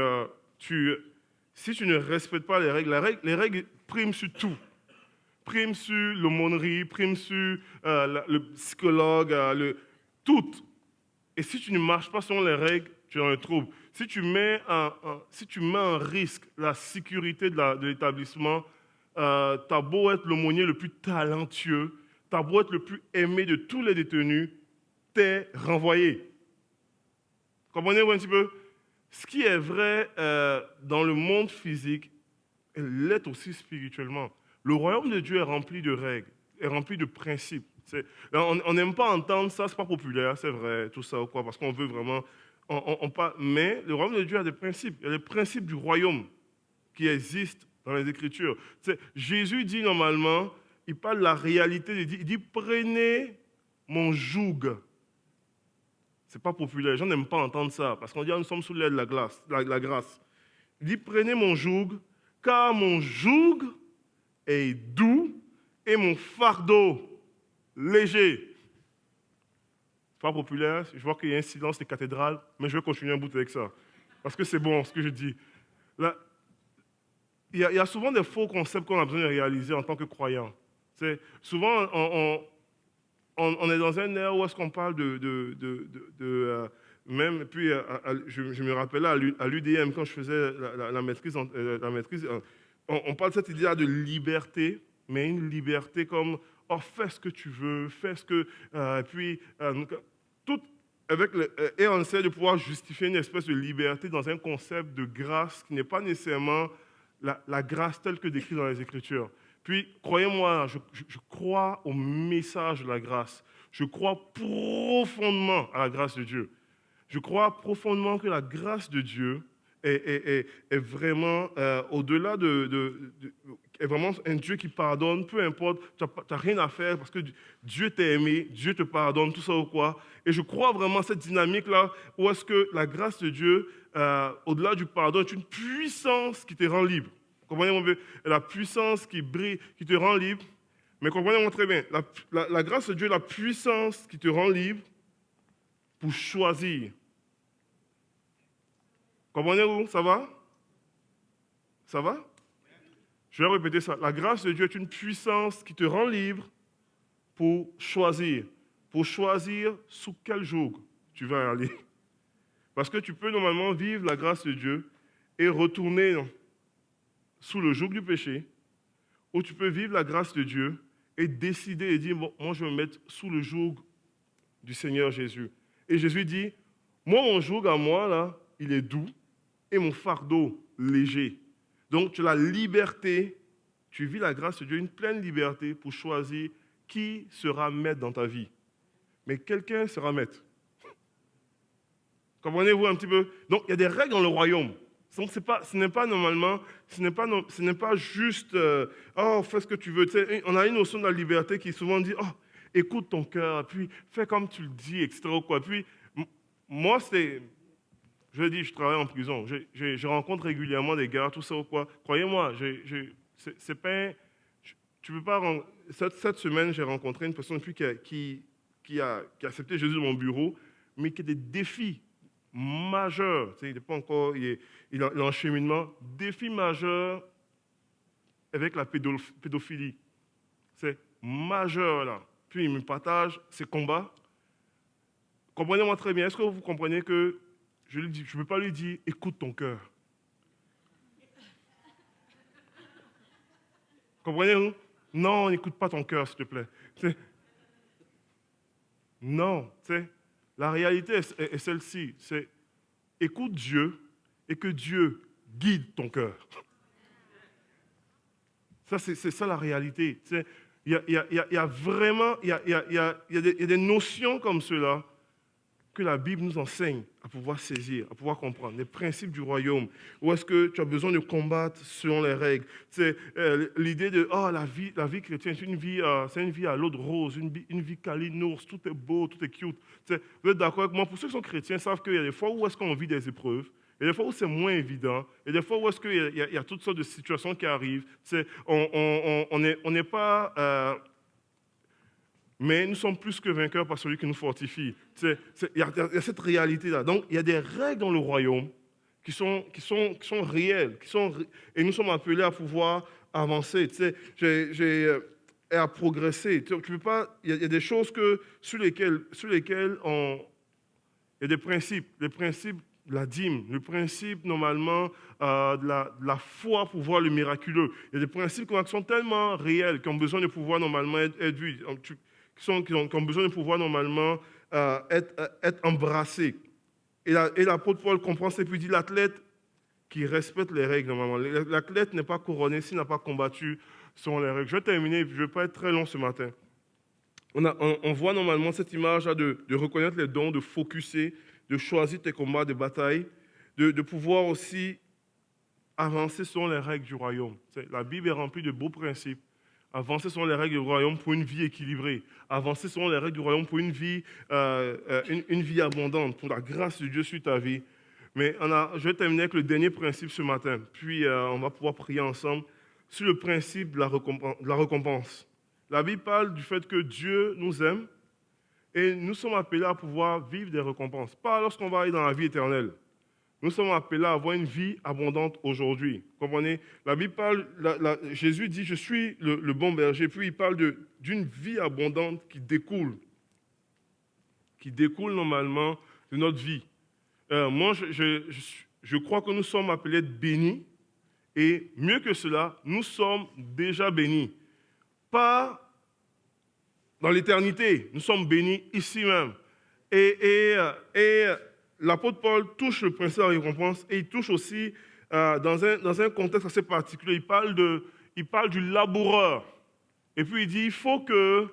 ne respectes pas les règles priment sur tout. Priment sur l'aumônerie, priment sur le psychologue, tout. Et si tu ne marches pas selon les règles, tu es dans le trouble. Si tu mets en risque la sécurité de l'établissement, t'as beau être l'aumônier le plus talentueux, t'as beau être le plus aimé de tous les détenus, t'es renvoyé. Comprenez-vous un petit peu? Ce qui est vrai dans le monde physique, elle l'est aussi spirituellement. Le royaume de Dieu est rempli de règles, est rempli de principes. On n'aime pas entendre ça, c'est pas populaire, c'est vrai, tout ça ou quoi, parce qu'on veut vraiment... mais le royaume de Dieu a des principes. Il y a les principes du royaume qui existent dans les Écritures. Jésus dit normalement, il parle de la réalité, il dit prenez mon joug. C'est pas populaire, les gens n'aiment pas entendre ça, parce qu'on dit nous sommes sous l'aide de la grâce. Il dit prenez mon joug, car mon joug est doux et mon fardeau léger. Pas populaire, je vois qu'il y a un silence des cathédrales, mais je vais continuer un bout avec ça. Parce que c'est bon ce que je dis. Là, il y a souvent des faux concepts qu'on a besoin de réaliser en tant que croyant. Souvent, on est dans un air où est-ce qu'on parle même, puis je me rappelais à l'UDM, quand je faisais la maîtrise, on parle de cette idée de liberté, mais une liberté comme, oh, fais ce que tu veux, fais ce que... tout et on essaie de pouvoir justifier une espèce de liberté dans un concept de grâce qui n'est pas nécessairement la grâce telle que décrite dans les Écritures. Puis, croyez-moi, je crois au message de la grâce. Je crois profondément à la grâce de Dieu. Je crois profondément que la grâce de Dieu est vraiment au-delà est vraiment un Dieu qui pardonne, peu importe, tu n'as rien à faire parce que Dieu t'a aimé, Dieu te pardonne, tout ça ou quoi. Et je crois vraiment à cette dynamique-là où est-ce que la grâce de Dieu, au-delà du pardon, est une puissance qui te rend libre. Comprenez-moi, la puissance qui brille, qui te rend libre. Mais comprenez-moi très bien, la grâce de Dieu est la puissance qui te rend libre pour choisir. Comprenez-vous? Ça va? Ça va? Je vais répéter ça. La grâce de Dieu est une puissance qui te rend libre pour choisir. Pour choisir sous quel joug tu vas aller. Parce que tu peux normalement vivre la grâce de Dieu et retourner sous le joug du péché, ou tu peux vivre la grâce de Dieu et décider et dire, bon, moi je vais me mettre sous le joug du Seigneur Jésus. Et Jésus dit, moi mon joug à moi, là, il est doux et mon fardeau léger. Donc tu as la liberté, tu vis la grâce de Dieu, une pleine liberté pour choisir qui sera maître dans ta vie. Mais quelqu'un sera maître. Comprenez-vous un petit peu? Donc il y a des règles dans le royaume. Donc, ce n'est pas juste, oh, fais ce que tu veux. Tu sais, on a une notion de la liberté qui souvent dit, oh, écoute ton cœur, puis fais comme tu le dis, etc. Quoi. Puis, moi, je le dis, je travaille en prison. Je rencontre régulièrement des gars, tout ça ou quoi. Croyez-moi, c'est pas, tu peux pas. Cette semaine, j'ai rencontré une personne qui a accepté Jésus dans mon bureau, mais qui a des défis majeur, tu sais, il n'est pas encore, il est en cheminement, défi majeur avec la pédophilie. C'est majeur là. Puis il me partage ses combats. Comprenez-moi très bien, est-ce que vous comprenez que je ne peux pas lui dire, écoute ton cœur. Comprenez-vous? Non, n'écoute pas ton cœur, s'il te plaît. Non, tu sais. La réalité est celle-ci, c'est écoute Dieu et que Dieu guide ton cœur. Ça, c'est ça la réalité. Il y a vraiment des notions comme cela que la Bible nous enseigne à pouvoir saisir, à pouvoir comprendre. Les principes du royaume. Où est-ce que tu as besoin de combattre selon les règles. C'est l'idée de la vie chrétienne, c'est une vie à l'eau de rose, une vie câline, ours, tout est beau, tout est cute. Vous êtes d'accord avec moi? Pour ceux qui sont chrétiens, savent qu'il y a des fois où est-ce qu'on vit des épreuves. Il y a des fois où c'est moins évident. Il y a des fois où est-ce qu'il y a toutes sortes de situations qui arrivent. On n'est pas... mais nous sommes plus que vainqueurs par celui qui nous fortifie. Il y a cette réalité-là. Donc, il y a des règles dans le royaume qui sont réelles. Et nous sommes appelés à pouvoir avancer et à progresser. Tu peux pas, il y a des choses sur lesquelles il y a des principes. Les principes de la dîme, le principe normalement de la foi pour voir le miraculeux. Il y a des principes qui sont tellement réels, qui ont besoin de pouvoir normalement être vus. Qui ont besoin de pouvoir normalement être embrassés. Et l'apôtre Paul comprend ça et puis dit l'athlète qui respecte les règles normalement. L'athlète n'est pas couronné s'il n'a pas combattu selon les règles. Je vais terminer, je ne vais pas être très long ce matin. On voit normalement cette image-là de reconnaître les dons, de focusser, de choisir tes combats, des batailles, de pouvoir aussi avancer selon les règles du royaume. La Bible est remplie de beaux principes. Avancer selon les règles du royaume pour une vie équilibrée. Avancer selon les règles du royaume pour une vie abondante, pour la grâce de Dieu sur ta vie. Mais je vais terminer avec le dernier principe ce matin. Puis on va pouvoir prier ensemble sur le principe de la récompense. La Bible parle du fait que Dieu nous aime et nous sommes appelés à pouvoir vivre des récompenses. Pas lorsqu'on va aller dans la vie éternelle. Nous sommes appelés à avoir une vie abondante aujourd'hui. Comprenez? La Bible parle, Jésus dit, je suis le bon berger. Puis il parle d'une vie abondante qui découle normalement de notre vie. Moi, je crois que nous sommes appelés à être bénis. Et mieux que cela, nous sommes déjà bénis. Pas dans l'éternité, nous sommes bénis ici même. Et l'apôtre Paul touche le principe de la récompense et il touche aussi, dans un contexte assez particulier, il parle du laboureur. Et puis il dit, il faut que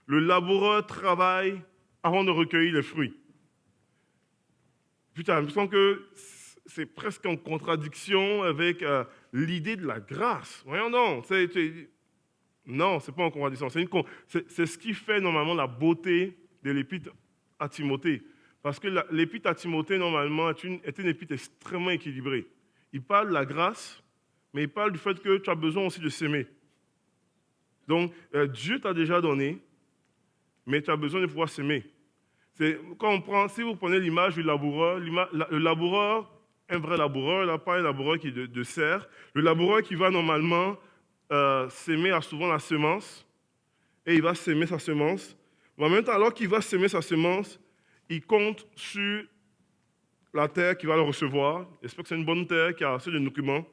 le laboureur travaille avant de recueillir les fruits. Puis tu as l'impression que c'est presque en contradiction avec l'idée de la grâce. Voyons non, non, ce n'est pas en contradiction. C'est ce qui fait normalement la beauté de l'épître à Timothée. Parce que l'épître à Timothée, normalement, est une épître extrêmement équilibrée. Il parle de la grâce, mais il parle du fait que tu as besoin aussi de s'aimer. Donc, Dieu t'a déjà donné, mais tu as besoin de pouvoir s'aimer. Si vous prenez l'image du laboureur, le laboureur, un vrai laboureur, là, pas un laboureur qui est de serre, le laboureur qui va normalement s'aimer a souvent la semence, et il va s'aimer sa semence. Mais en même temps, alors qu'il va s'aimer sa semence, il compte sur la terre qui va le recevoir. J'espère que c'est une bonne terre qui a assez de nutriments.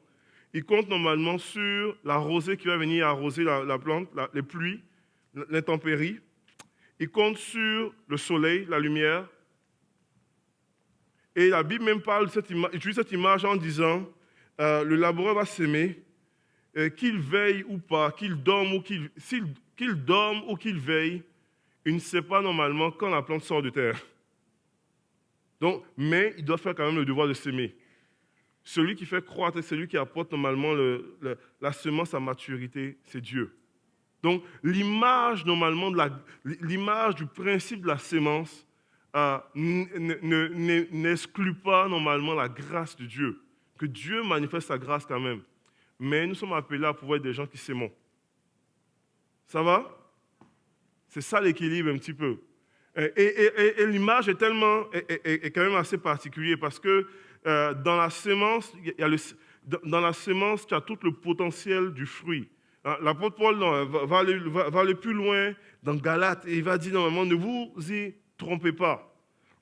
Il compte normalement sur la rosée qui va venir arroser la plante, les pluies, l'intempérie. Il compte sur le soleil, la lumière. Et la Bible même utilise cette image en disant le laboureur va s'aimer, qu'il veille ou pas, qu'il dorme ou qu'il veille, il ne sait pas normalement quand la plante sort de terre. Donc, mais il doit faire quand même le devoir de s'aimer. celui qui fait croître et celui qui apporte normalement la semence à maturité, c'est Dieu. Donc, l'image normalement, l'image du principe de la sémence n'exclut pas normalement la grâce de Dieu. Que Dieu manifeste sa grâce quand même. Mais nous sommes appelés à pouvoir être des gens qui s'aiment. Ça va? C'est ça l'équilibre un petit peu. Et l'image est quand même assez particulière parce que dans la sémence, dans la sémence, tu as tout le potentiel du fruit. L'apôtre Paul va aller plus loin dans Galates et il va dire normalement, ne vous y trompez pas.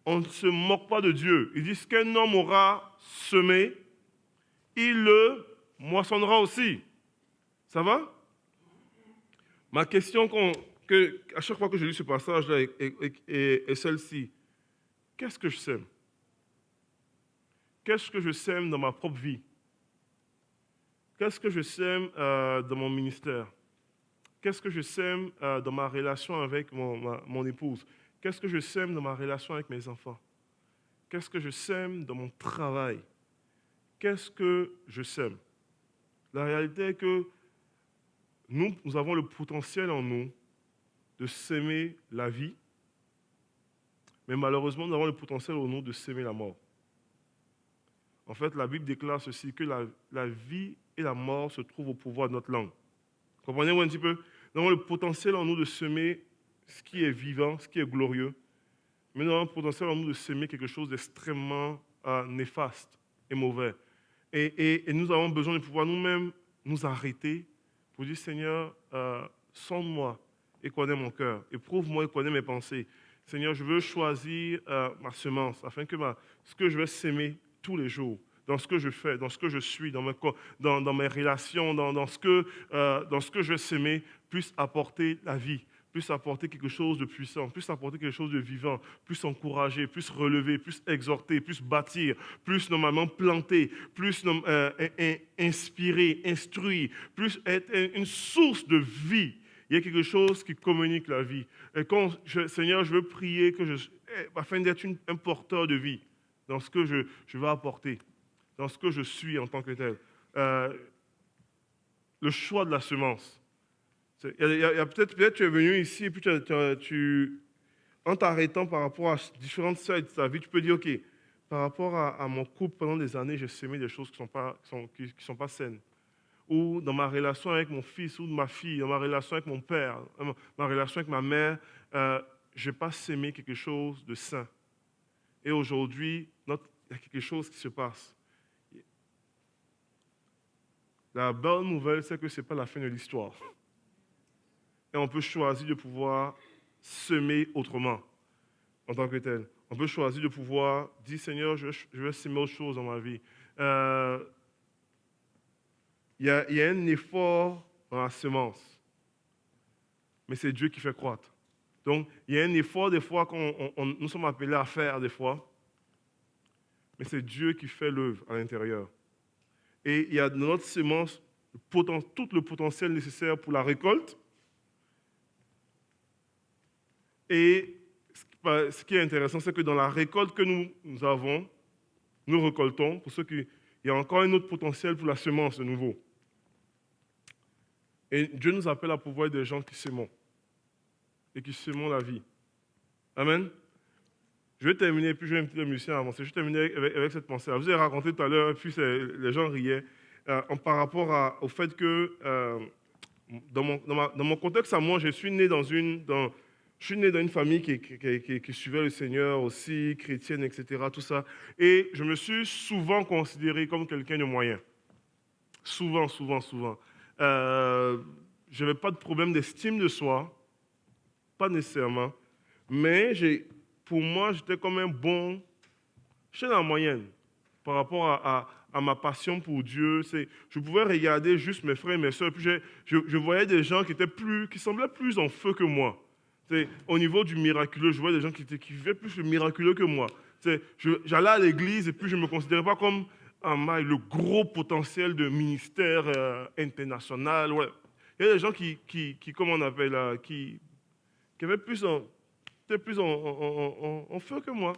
On ne se moque pas de Dieu. Il dit, ce qu'un homme aura semé, il le moissonnera aussi. Ça va? Ma question à chaque fois que je lis ce passage-là est celle-ci. Qu'est-ce que je sème? Qu'est-ce que je sème dans ma propre vie? Qu'est-ce que je sème dans mon ministère? Qu'est-ce que je sème dans ma relation avec mon épouse? Qu'est-ce que je sème dans ma relation avec mes enfants? Qu'est-ce que je sème dans mon travail? Qu'est-ce que je sème? La réalité est que nous avons le potentiel en nous de s'aimer la vie, mais malheureusement, nous avons le potentiel en nous de s'aimer la mort. En fait, la Bible déclare ceci, que la vie et la mort se trouvent au pouvoir de notre langue. Comprenez-vous un petit peu? Nous avons le potentiel en nous de s'aimer ce qui est vivant, ce qui est glorieux, mais nous avons le potentiel en nous de s'aimer quelque chose d'extrêmement néfaste et mauvais. Et nous avons besoin de pouvoir nous-mêmes nous arrêter pour dire, Seigneur, sonde-moi et connais mon cœur, éprouve-moi et connais mes pensées. Seigneur, je veux choisir ma semence afin que ce que je vais s'aimer tous les jours, dans ce que je fais, dans ce que je suis, dans mes relations, dans ce que je vais s'aimer, puisse apporter la vie, puisse apporter quelque chose de puissant, puisse apporter quelque chose de vivant, puisse encourager, puisse relever, puisse exhorter, puisse bâtir, puisse normalement planter, puisse inspirer, instruire, puisse être une source de vie. Il y a quelque chose qui communique la vie. Et Seigneur, je veux prier afin d'être un porteur de vie dans ce que je vais apporter, dans ce que je suis en tant que tel. Le choix de la semence. Peut-être tu es venu ici et puis en t'arrêtant par rapport à différentes sphères de ta vie, tu peux dire, OK, par rapport à mon couple pendant des années, j'ai semé des choses qui ne sont pas saines. Ou dans ma relation avec mon fils ou ma fille, dans ma relation avec mon père, ma relation avec ma mère, je n'ai pas sémé quelque chose de sain. Et aujourd'hui, il y a quelque chose qui se passe. La bonne nouvelle, c'est que ce n'est pas la fin de l'histoire. Et on peut choisir de pouvoir semer autrement, en tant que tel. On peut choisir de pouvoir dire, Seigneur, je vais semer autre chose dans ma vie. Il y a un effort dans la semence, mais c'est Dieu qui fait croître. Donc, il y a un effort des fois nous sommes appelés à faire des fois, mais c'est Dieu qui fait l'œuvre à l'intérieur. Et il y a dans notre semence tout le potentiel nécessaire pour la récolte. Et ce qui est intéressant, c'est que dans la récolte que nous avons, nous récoltons, pour ceux qui, il y a encore un autre potentiel pour la semence de nouveau. Et Dieu nous appelle à pouvoir être des gens qui s'aiment et qui s'aiment la vie. Amen. Je vais terminer, puis je vais inviter les musiciens à avancer. Je vais terminer avec cette pensée. Je vous ai raconté tout à l'heure, puis les gens riaient, par rapport au fait que dans mon contexte à moi, je suis né dans une famille qui suivait le Seigneur aussi, chrétienne, etc., tout ça. Et je me suis souvent considéré comme quelqu'un de moyen. Souvent. Je n'avais pas de problème d'estime de soi, pas nécessairement, mais pour moi, j'étais comme un bon... J'étais dans la moyenne par rapport à ma passion pour Dieu. Je pouvais regarder juste mes frères et mes soeurs, puis je voyais des gens qui semblaient plus en feu que moi. Au niveau du miraculeux, je voyais des gens qui vivaient plus le miraculeux que moi. J'allais à l'église et puis je ne me considérais pas comme le gros potentiel de ministère international. Ouais. Il y a des gens qui comment on appelle, qui avaient étaient plus en feu que moi.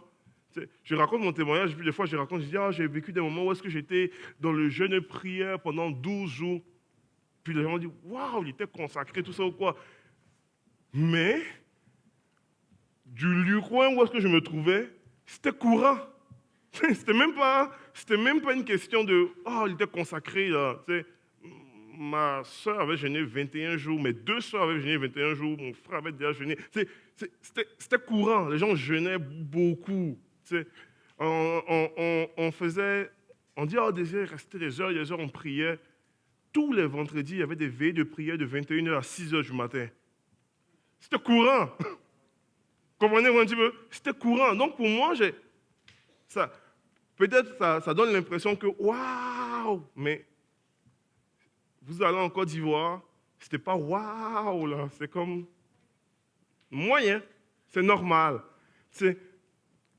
Je raconte mon témoignage, puis des fois je raconte, je dis, j'ai vécu des moments où est-ce que j'étais dans le jeûne et prière pendant 12 jours. Puis les gens disent, waouh, il était consacré, tout ça ou quoi. Mais, du lieu coin où est-ce que je me trouvais, c'était courant. C'était même pas une question de, il était consacré, là. Ma soeur avait jeûné 21 jours, mes deux soeurs avaient jeûné 21 jours, mon frère avait déjà jeûné. C'était courant, les gens jeûnaient beaucoup. On faisait, on dit, Désiré, restait des heures, on priait. Tous les vendredis, il y avait des veillées de prière de 21h à 6h du matin. C'était courant. Comprenez-vous un petit peu? C'était courant. Donc pour moi, peut-être ça donne l'impression que, waouh, mais vous allez en Côte d'Ivoire, c'était pas waouh, là, c'est comme moyen, c'est normal.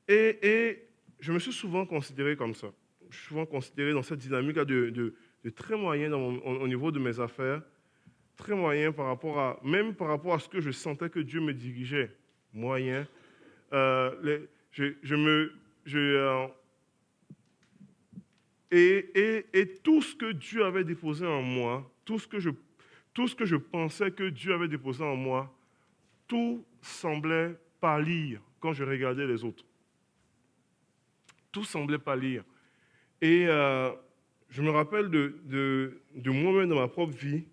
Et je me suis souvent considéré comme ça. Je suis souvent considéré dans cette dynamique de très moyen au niveau de mes affaires, très moyen même par rapport à ce que je sentais que Dieu me dirigeait, moyen. Et tout ce que Dieu avait déposé en moi, tout ce que je pensais que Dieu avait déposé en moi, tout semblait pâlir quand je regardais les autres. Tout semblait pâlir. Et je me rappelle de moi-même dans ma propre vie,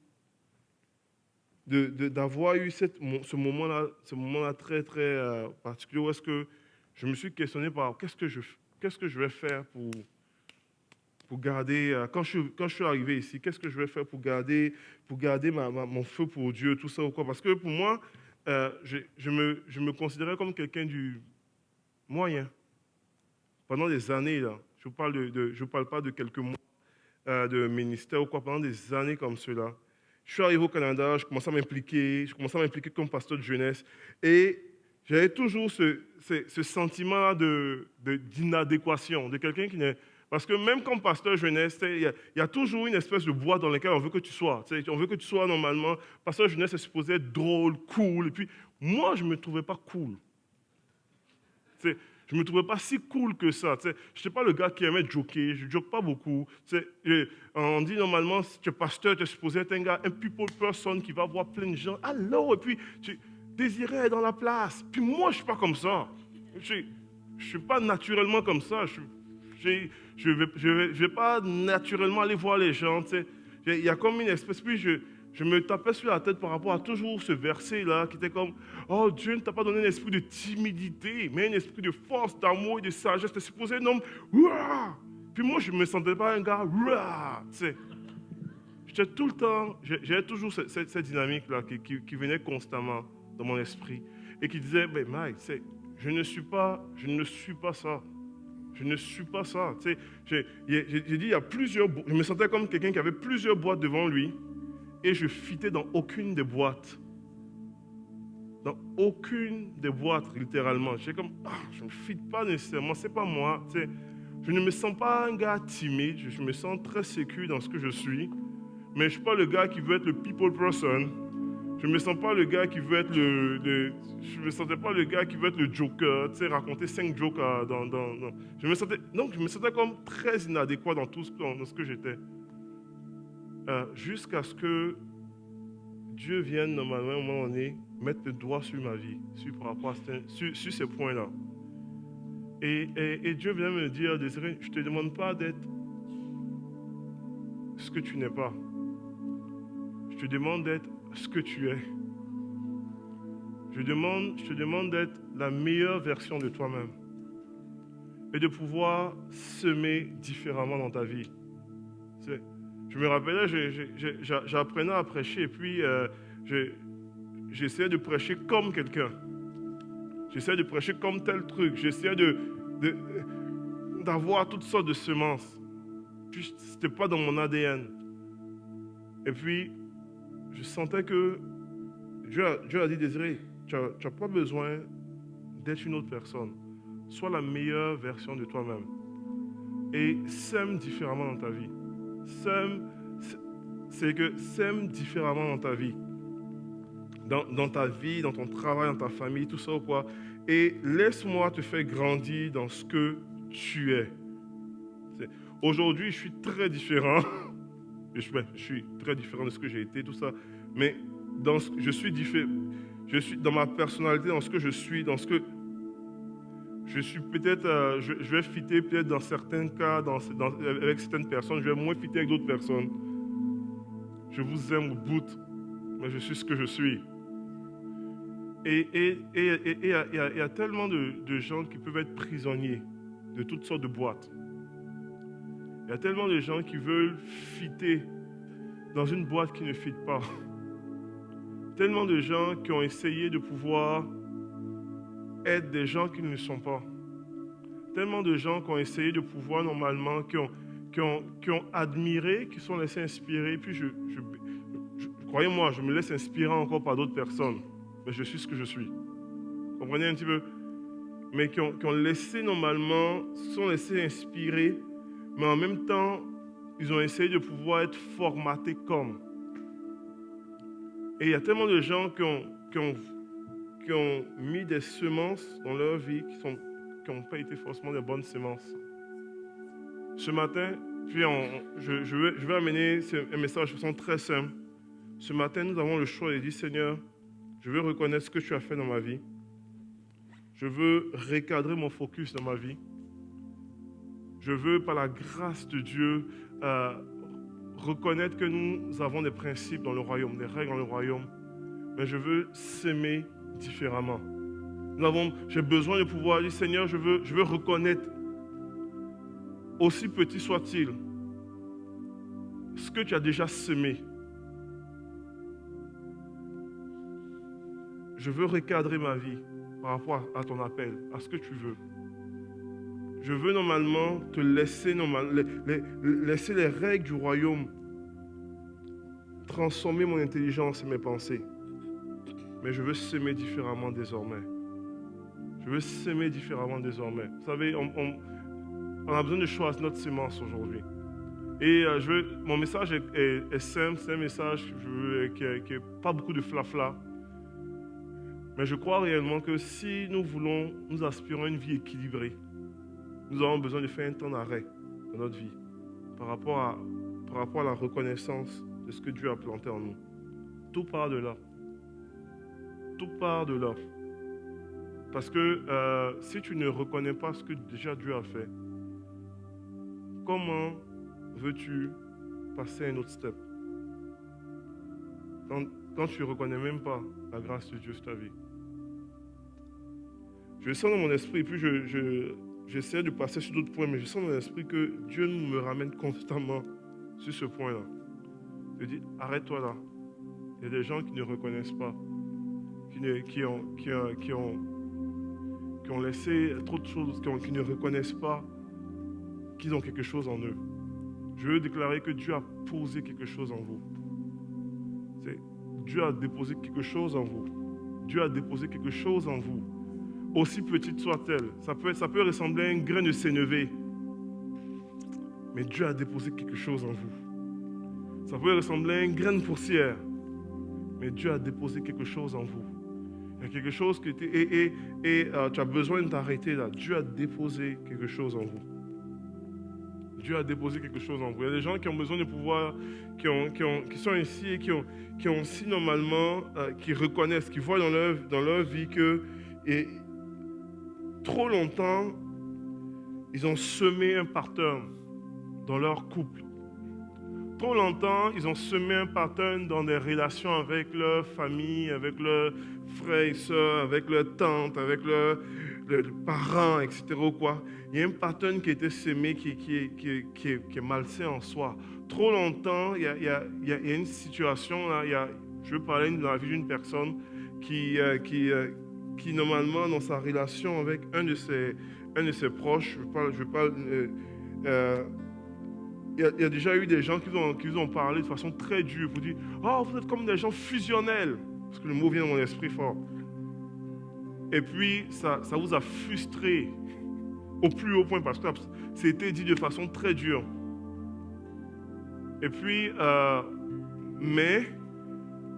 d'avoir eu ce moment-là très, très particulier où est-ce que je me suis questionné par qu'est-ce que je vais faire pour garder, quand je suis arrivé ici, qu'est-ce que je vais faire pour garder mon feu pour Dieu, tout ça ou quoi. Parce que pour moi, je me considérais comme quelqu'un du moyen. Pendant des années, là, je ne parle pas de quelques mois de ministère ou quoi, pendant des années comme cela. Je suis arrivé au Canada, je commençais à m'impliquer comme pasteur de jeunesse. Et j'avais toujours ce sentiment d'inadéquation, de quelqu'un qui n'est... Parce que même comme pasteur jeunesse, il y a toujours une espèce de boîte dans laquelle on veut que tu sois. On veut que tu sois normalement... Pasteur jeunesse est supposé être drôle, cool. Et puis, moi, je ne me trouvais pas cool. Je ne me trouvais pas si cool que ça. Je n'étais pas le gars qui aimait joker, je ne joke pas beaucoup. On dit normalement, si tu es pasteur, tu es supposé être un people person qui va voir plein de gens. Alors, et puis, tu désirais dans la place. Puis moi, je ne suis pas comme ça. Je ne suis pas naturellement comme ça. Je vais pas naturellement aller voir les gens. Il y a comme une espèce... Puis je me tapais sur la tête par rapport à toujours ce verset-là qui était comme « Oh, Dieu ne t'a pas donné un esprit de timidité, mais un esprit de force, d'amour et de sagesse. » T'es supposé être un homme. Puis moi, je ne me sentais pas un gars. J'étais tout le temps... J'avais toujours cette dynamique-là qui venait constamment dans mon esprit et qui disait « Mike, je ne suis pas ça. Je ne suis pas ça. » J'ai dit, il y a plusieurs... Je me sentais comme quelqu'un qui avait plusieurs boîtes devant lui. Et je fitais dans aucune des boîtes. Dans aucune des boîtes, littéralement. J'étais comme, je ne fitte pas nécessairement, c'est pas moi. Je ne me sens pas un gars timide, je me sens très sécure dans ce que je suis. Mais je ne suis pas le gars qui veut être le people person. Je ne me sens pas le gars qui veut être je me sentais pas le gars qui veut être le joker, raconter 5 jokes Je me sentais comme très inadéquat dans tout dans ce que j'étais. Jusqu'à ce que Dieu vienne normalement, à un moment donné, mettre le doigt sur ma vie, sur ces points-là. Et Dieu vient me dire, Désiré, je ne te demande pas d'être ce que tu n'es pas. Je te demande d'être ce que tu es. Je te demande d'être la meilleure version de toi-même. Et de pouvoir semer différemment dans ta vie. Je me rappelais, j'apprenais à prêcher et puis j'essayais de prêcher comme quelqu'un. J'essayais de prêcher comme tel truc. J'essayais d'avoir toutes sortes de semences. Puis ce n'était pas dans mon ADN. Et puis, je sentais que Dieu a dit, Désiré, tu n'as pas besoin d'être une autre personne. Sois la meilleure version de toi-même. Et sème différemment dans ta vie. Sème différemment dans ta vie. Dans ta vie, dans ton travail, dans ta famille, tout ça ou quoi. et laisse-moi te faire grandir dans ce que tu es. Aujourd'hui, je suis très différent. Je suis très différent de ce que j'ai été, tout ça. Mais je suis différent. Je suis dans ma personnalité, dans ce que je suis, dans ce que je suis peut-être, je vais fitter peut-être dans certains cas, avec certaines personnes, je vais moins fitter avec d'autres personnes. Je vous aime au bout, mais je suis ce que je suis. Et il y a tellement de gens qui peuvent être prisonniers de toutes sortes de boîtes. Il y a tellement de gens qui veulent fitter dans une boîte qui ne fit pas. Tellement de gens qui ont essayé de pouvoir être des gens qui ne le sont pas. Tellement de gens qui ont essayé de pouvoir normalement, qui ont admiré, qui sont laissés inspirer. Puis croyez-moi, je me laisse inspirer encore par d'autres personnes. Mais je suis ce que je suis. Vous comprenez un petit peu? Mais qui ont laissé normalement, se sont laissés inspirer, mais en même temps, ils ont essayé de pouvoir être formatés comme. Et il y a tellement de gens qui ont mis des semences dans leur vie qui n'ont pas été forcément des bonnes semences. Ce matin, puis je vais amener un message de façon très simple. Ce matin, nous avons le choix de dire, Seigneur, je veux reconnaître ce que tu as fait dans ma vie. Je veux recadrer mon focus dans ma vie. Je veux, par la grâce de Dieu, reconnaître que nous avons des principes dans le royaume, des règles dans le royaume. Mais je veux s'aimer différemment. J'ai besoin de pouvoir dire, Seigneur, je veux reconnaître, aussi petit soit-il, ce que tu as déjà semé. Je veux recadrer ma vie par rapport à ton appel, à ce que tu veux. Je veux normalement te laisser, laisser les règles du royaume transformer mon intelligence et mes pensées. Mais je veux s'aimer différemment désormais. Je veux s'aimer différemment désormais. Vous savez, on a besoin de choisir notre sémence aujourd'hui. Et mon message est simple, c'est un message qui n'a pas beaucoup de flafla. Mais je crois réellement que si nous aspirons à une vie équilibrée, nous avons besoin de faire un temps d'arrêt dans notre vie par rapport à la reconnaissance de ce que Dieu a planté en nous. Tout part de là. Tout part de là. Parce que si tu ne reconnais pas ce que déjà Dieu a fait, comment veux-tu passer à un autre step quand tu ne reconnais même pas la grâce de Dieu sur ta vie? Je sens dans mon esprit, puis j'essaie de passer sur d'autres points, mais je sens dans mon esprit que Dieu me ramène constamment sur ce point-là. Je dis, arrête-toi là. Il y a des gens qui ne reconnaissent pas, qui ont laissé trop de choses, qui ne reconnaissent pas qu'ils ont quelque chose en eux. Je veux déclarer que Dieu a posé quelque chose en vous. Dieu a déposé quelque chose en vous. Dieu a déposé quelque chose en vous. Aussi petite soit-elle, ça peut ressembler à un grain de sénévé. Mais Dieu a déposé quelque chose en vous. Ça peut ressembler à un grain de poussière. Mais Dieu a déposé quelque chose en vous. Il y a quelque chose qui était... tu as besoin de t'arrêter là. Dieu a déposé quelque chose en vous. Dieu a déposé quelque chose en vous. Il y a des gens qui ont besoin de pouvoir, qui sont ici et qui ont aussi normalement, qui reconnaissent, qui voient dans leur vie que trop longtemps, ils ont semé un pattern dans leur couple. Trop longtemps, ils ont semé un pattern dans des relations avec leur famille, avec leurs frères et sœurs, avec leurs tantes, avec leurs parents, etc. Quoi. Il y a un pattern qui a été semé qui est malsain en soi. Trop longtemps, il y a une situation, là, je veux parler dans la vie d'une personne qui normalement, dans sa relation avec un de ses proches, il y a déjà eu des gens qui ont parlé de façon très dure pour dire « Oh, vous êtes comme des gens fusionnels », parce que le mot vient dans mon esprit fort. Et puis, ça vous a frustré au plus haut point, parce que c'était dit de façon très dure. Et puis, mais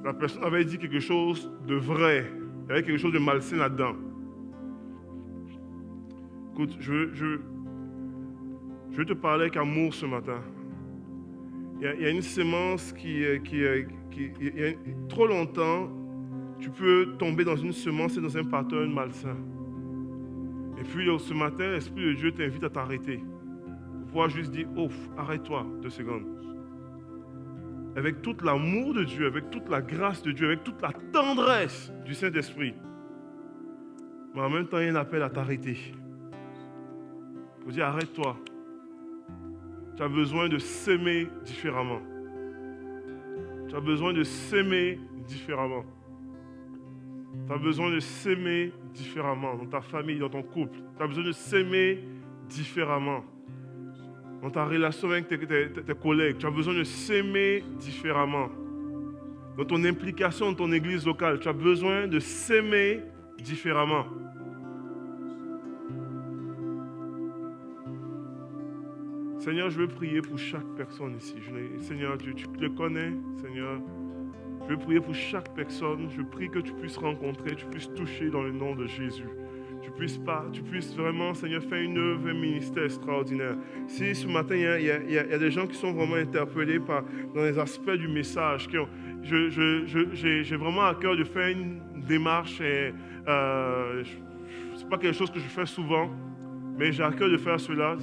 la personne avait dit quelque chose de vrai. Il y avait quelque chose de malsain là-dedans. Écoute, je veux te parler avec amour ce matin. Il y a une sémence qui trop longtemps, tu peux tomber dans une semence et dans un pattern malsain. Et puis ce matin, l'Esprit de Dieu t'invite à t'arrêter. Pour pouvoir juste dire, ouf, arrête-toi 2 secondes. Avec tout l'amour de Dieu, avec toute la grâce de Dieu, avec toute la tendresse du Saint-Esprit. Mais en même temps, il y a un appel à t'arrêter. Pour dire, arrête-toi. Tu as besoin de s'aimer différemment. Tu as besoin de s'aimer différemment. Tu as besoin de s'aimer différemment dans ta famille, dans ton couple. Tu as besoin de s'aimer différemment dans ta relation avec tes collègues. Tu as besoin de s'aimer différemment dans ton implication dans ton église locale. Tu as besoin de s'aimer différemment. Seigneur, je veux prier pour chaque personne ici. Seigneur, tu le connais, Seigneur. Je veux prier pour chaque personne. Je prie que tu puisses rencontrer, tu puisses toucher dans le nom de Jésus. Tu puisses vraiment, Seigneur, faire une œuvre, un ministère extraordinaire. Si ce matin, il y a des gens qui sont vraiment interpellés dans les aspects du message, j'ai vraiment à cœur de faire une démarche. Ce n'est pas quelque chose que je fais souvent, mais j'ai à cœur de faire cela. Vous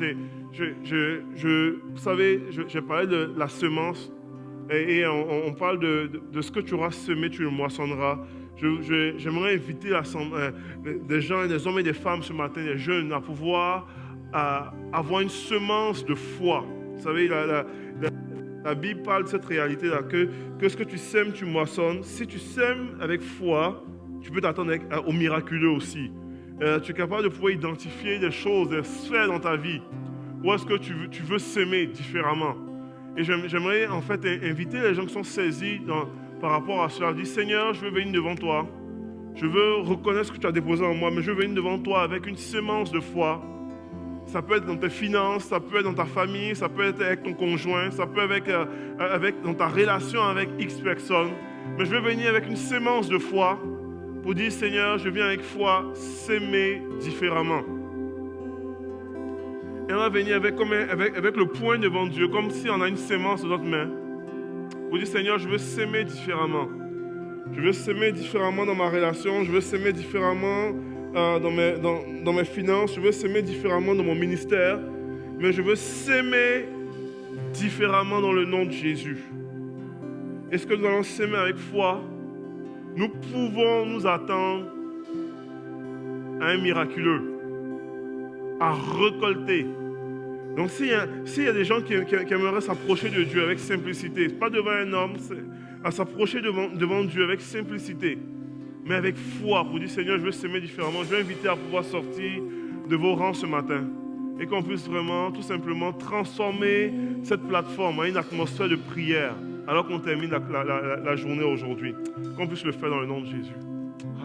savez, j'ai parlé de la semence et on parle de ce que tu auras semé, tu le moissonneras. J'aimerais inviter des gens, des hommes et des femmes ce matin, des jeunes, à pouvoir avoir une semence de foi. Vous savez, la Bible parle de cette réalité-là, que ce que tu sèmes, tu moissonnes. Si tu sèmes avec foi, tu peux t'attendre au miraculeux aussi. Tu es capable de pouvoir identifier des choses, des sphères dans ta vie. Où est-ce que tu veux s'aimer différemment? Et j'aimerais en fait inviter les gens qui sont saisis par rapport à cela. Dire, Seigneur, je veux venir devant toi. Je veux reconnaître ce que tu as déposé en moi, mais je veux venir devant toi avec une semence de foi. Ça peut être dans tes finances, ça peut être dans ta famille, ça peut être avec ton conjoint, ça peut être dans ta relation avec X personnes. Mais je veux venir avec une semence de foi pour dire, Seigneur, je viens avec foi s'aimer différemment. Et on va venir avec le poing devant Dieu, comme si on a une semence dans notre main. Pour dire, Seigneur, je veux s'aimer différemment. Je veux s'aimer différemment dans ma relation. Je veux s'aimer différemment dans mes finances. Je veux s'aimer différemment dans mon ministère. Mais je veux s'aimer différemment dans le nom de Jésus. Est-ce que nous allons s'aimer avec foi? Nous pouvons nous attendre à un miraculeux, à récolter. Donc s'il y a des gens qui aimeraient s'approcher de Dieu avec simplicité, pas devant un homme, à s'approcher devant Dieu avec simplicité, mais avec foi, pour dire, Seigneur, je veux s'aimer différemment, je veux inviter à pouvoir sortir de vos rangs ce matin, et qu'on puisse vraiment, tout simplement, transformer cette plateforme en une atmosphère de prière, alors qu'on termine la journée aujourd'hui, qu'on puisse le faire dans le nom de Jésus.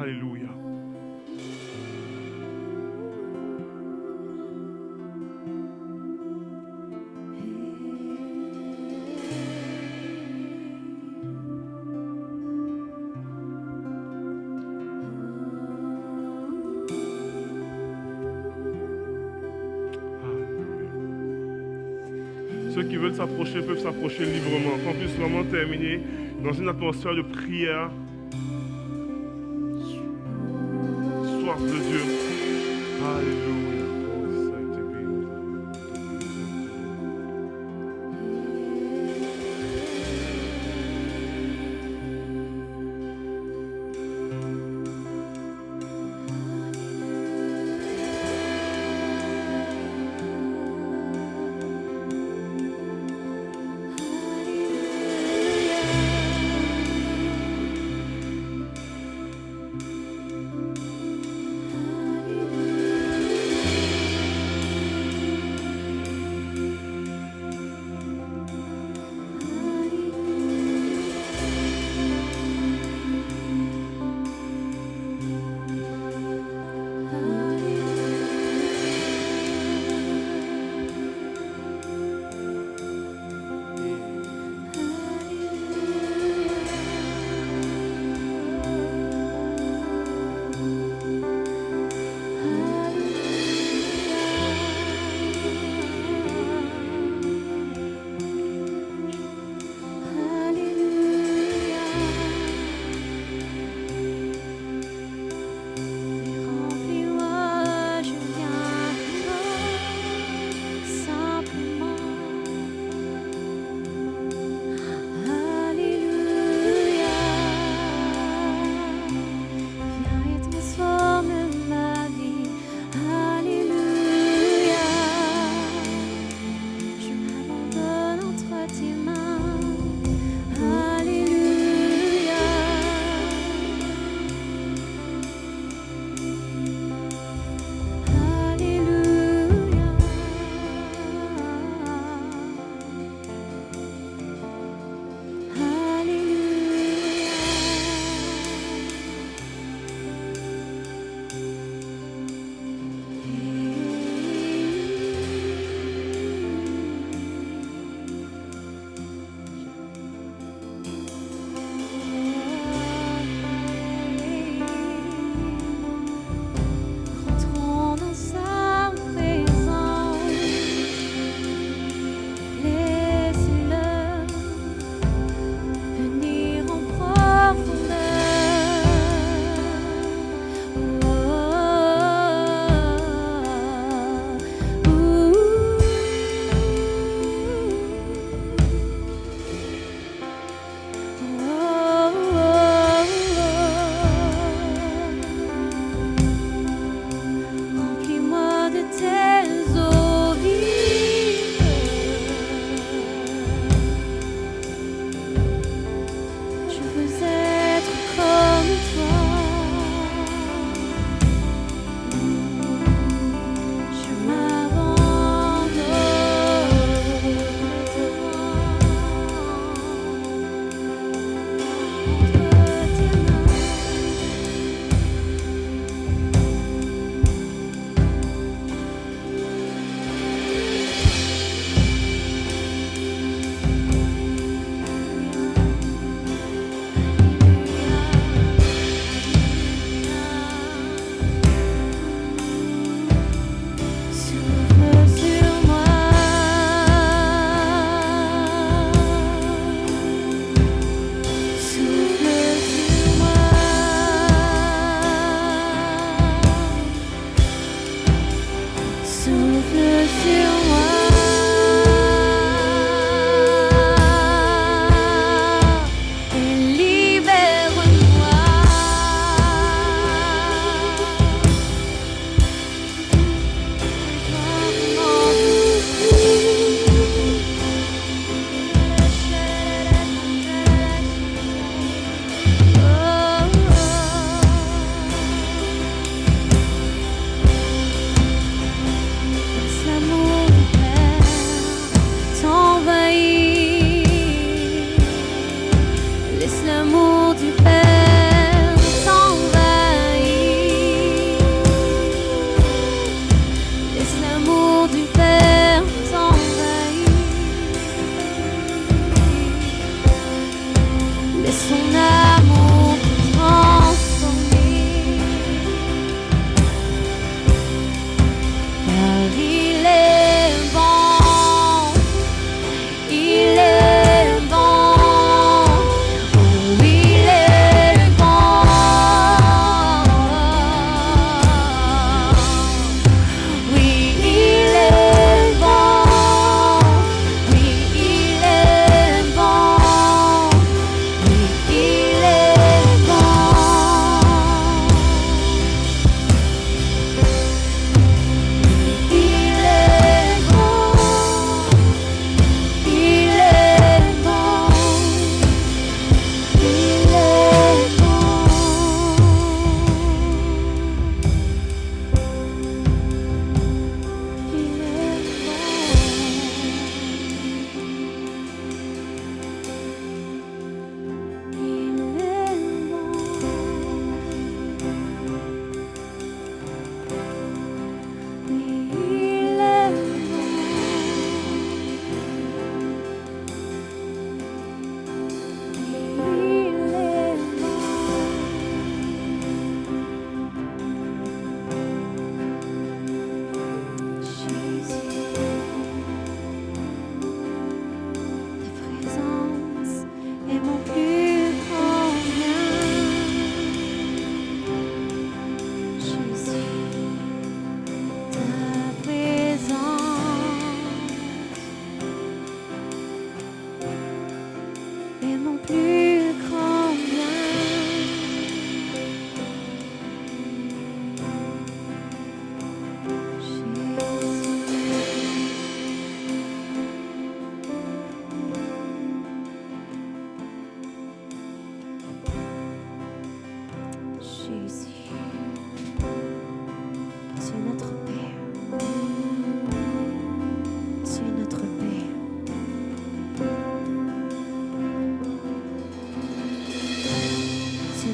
Alléluia. Ceux qui veulent s'approcher peuvent s'approcher librement. Qu'on puisse vraiment terminer dans une atmosphère de prière. Soif de Dieu. Alléluia.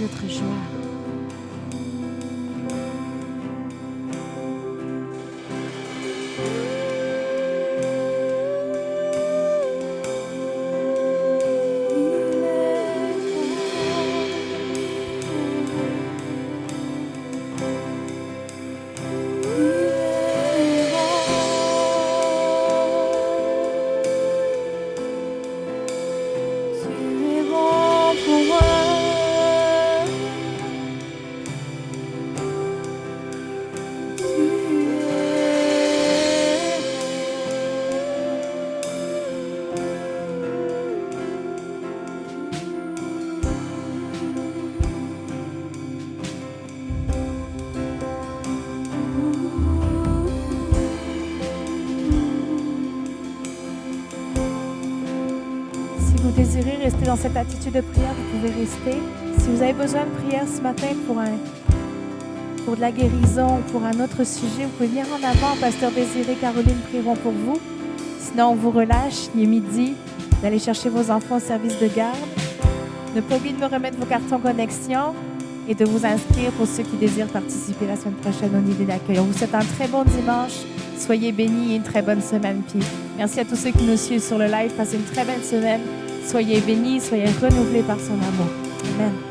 notre joie. Si vous désirez rester dans cette attitude de prière, vous pouvez rester. Si vous avez besoin de prière ce matin pour de la guérison, pour un autre sujet, vous pouvez venir en avant. Pasteur Désiré, Caroline prieront pour vous. Sinon, on vous relâche. Il est midi d'aller chercher vos enfants au service de garde. Ne pas oublier de me remettre vos cartons connexion et de vous inscrire pour ceux qui désirent participer la semaine prochaine au niveau d'accueil. On vous souhaite un très bon dimanche. Soyez bénis et une très bonne semaine. Puis merci à tous ceux qui nous suivent sur le live. Passez une très belle semaine. Soyez bénis, soyez renouvelés par son amour. Amen.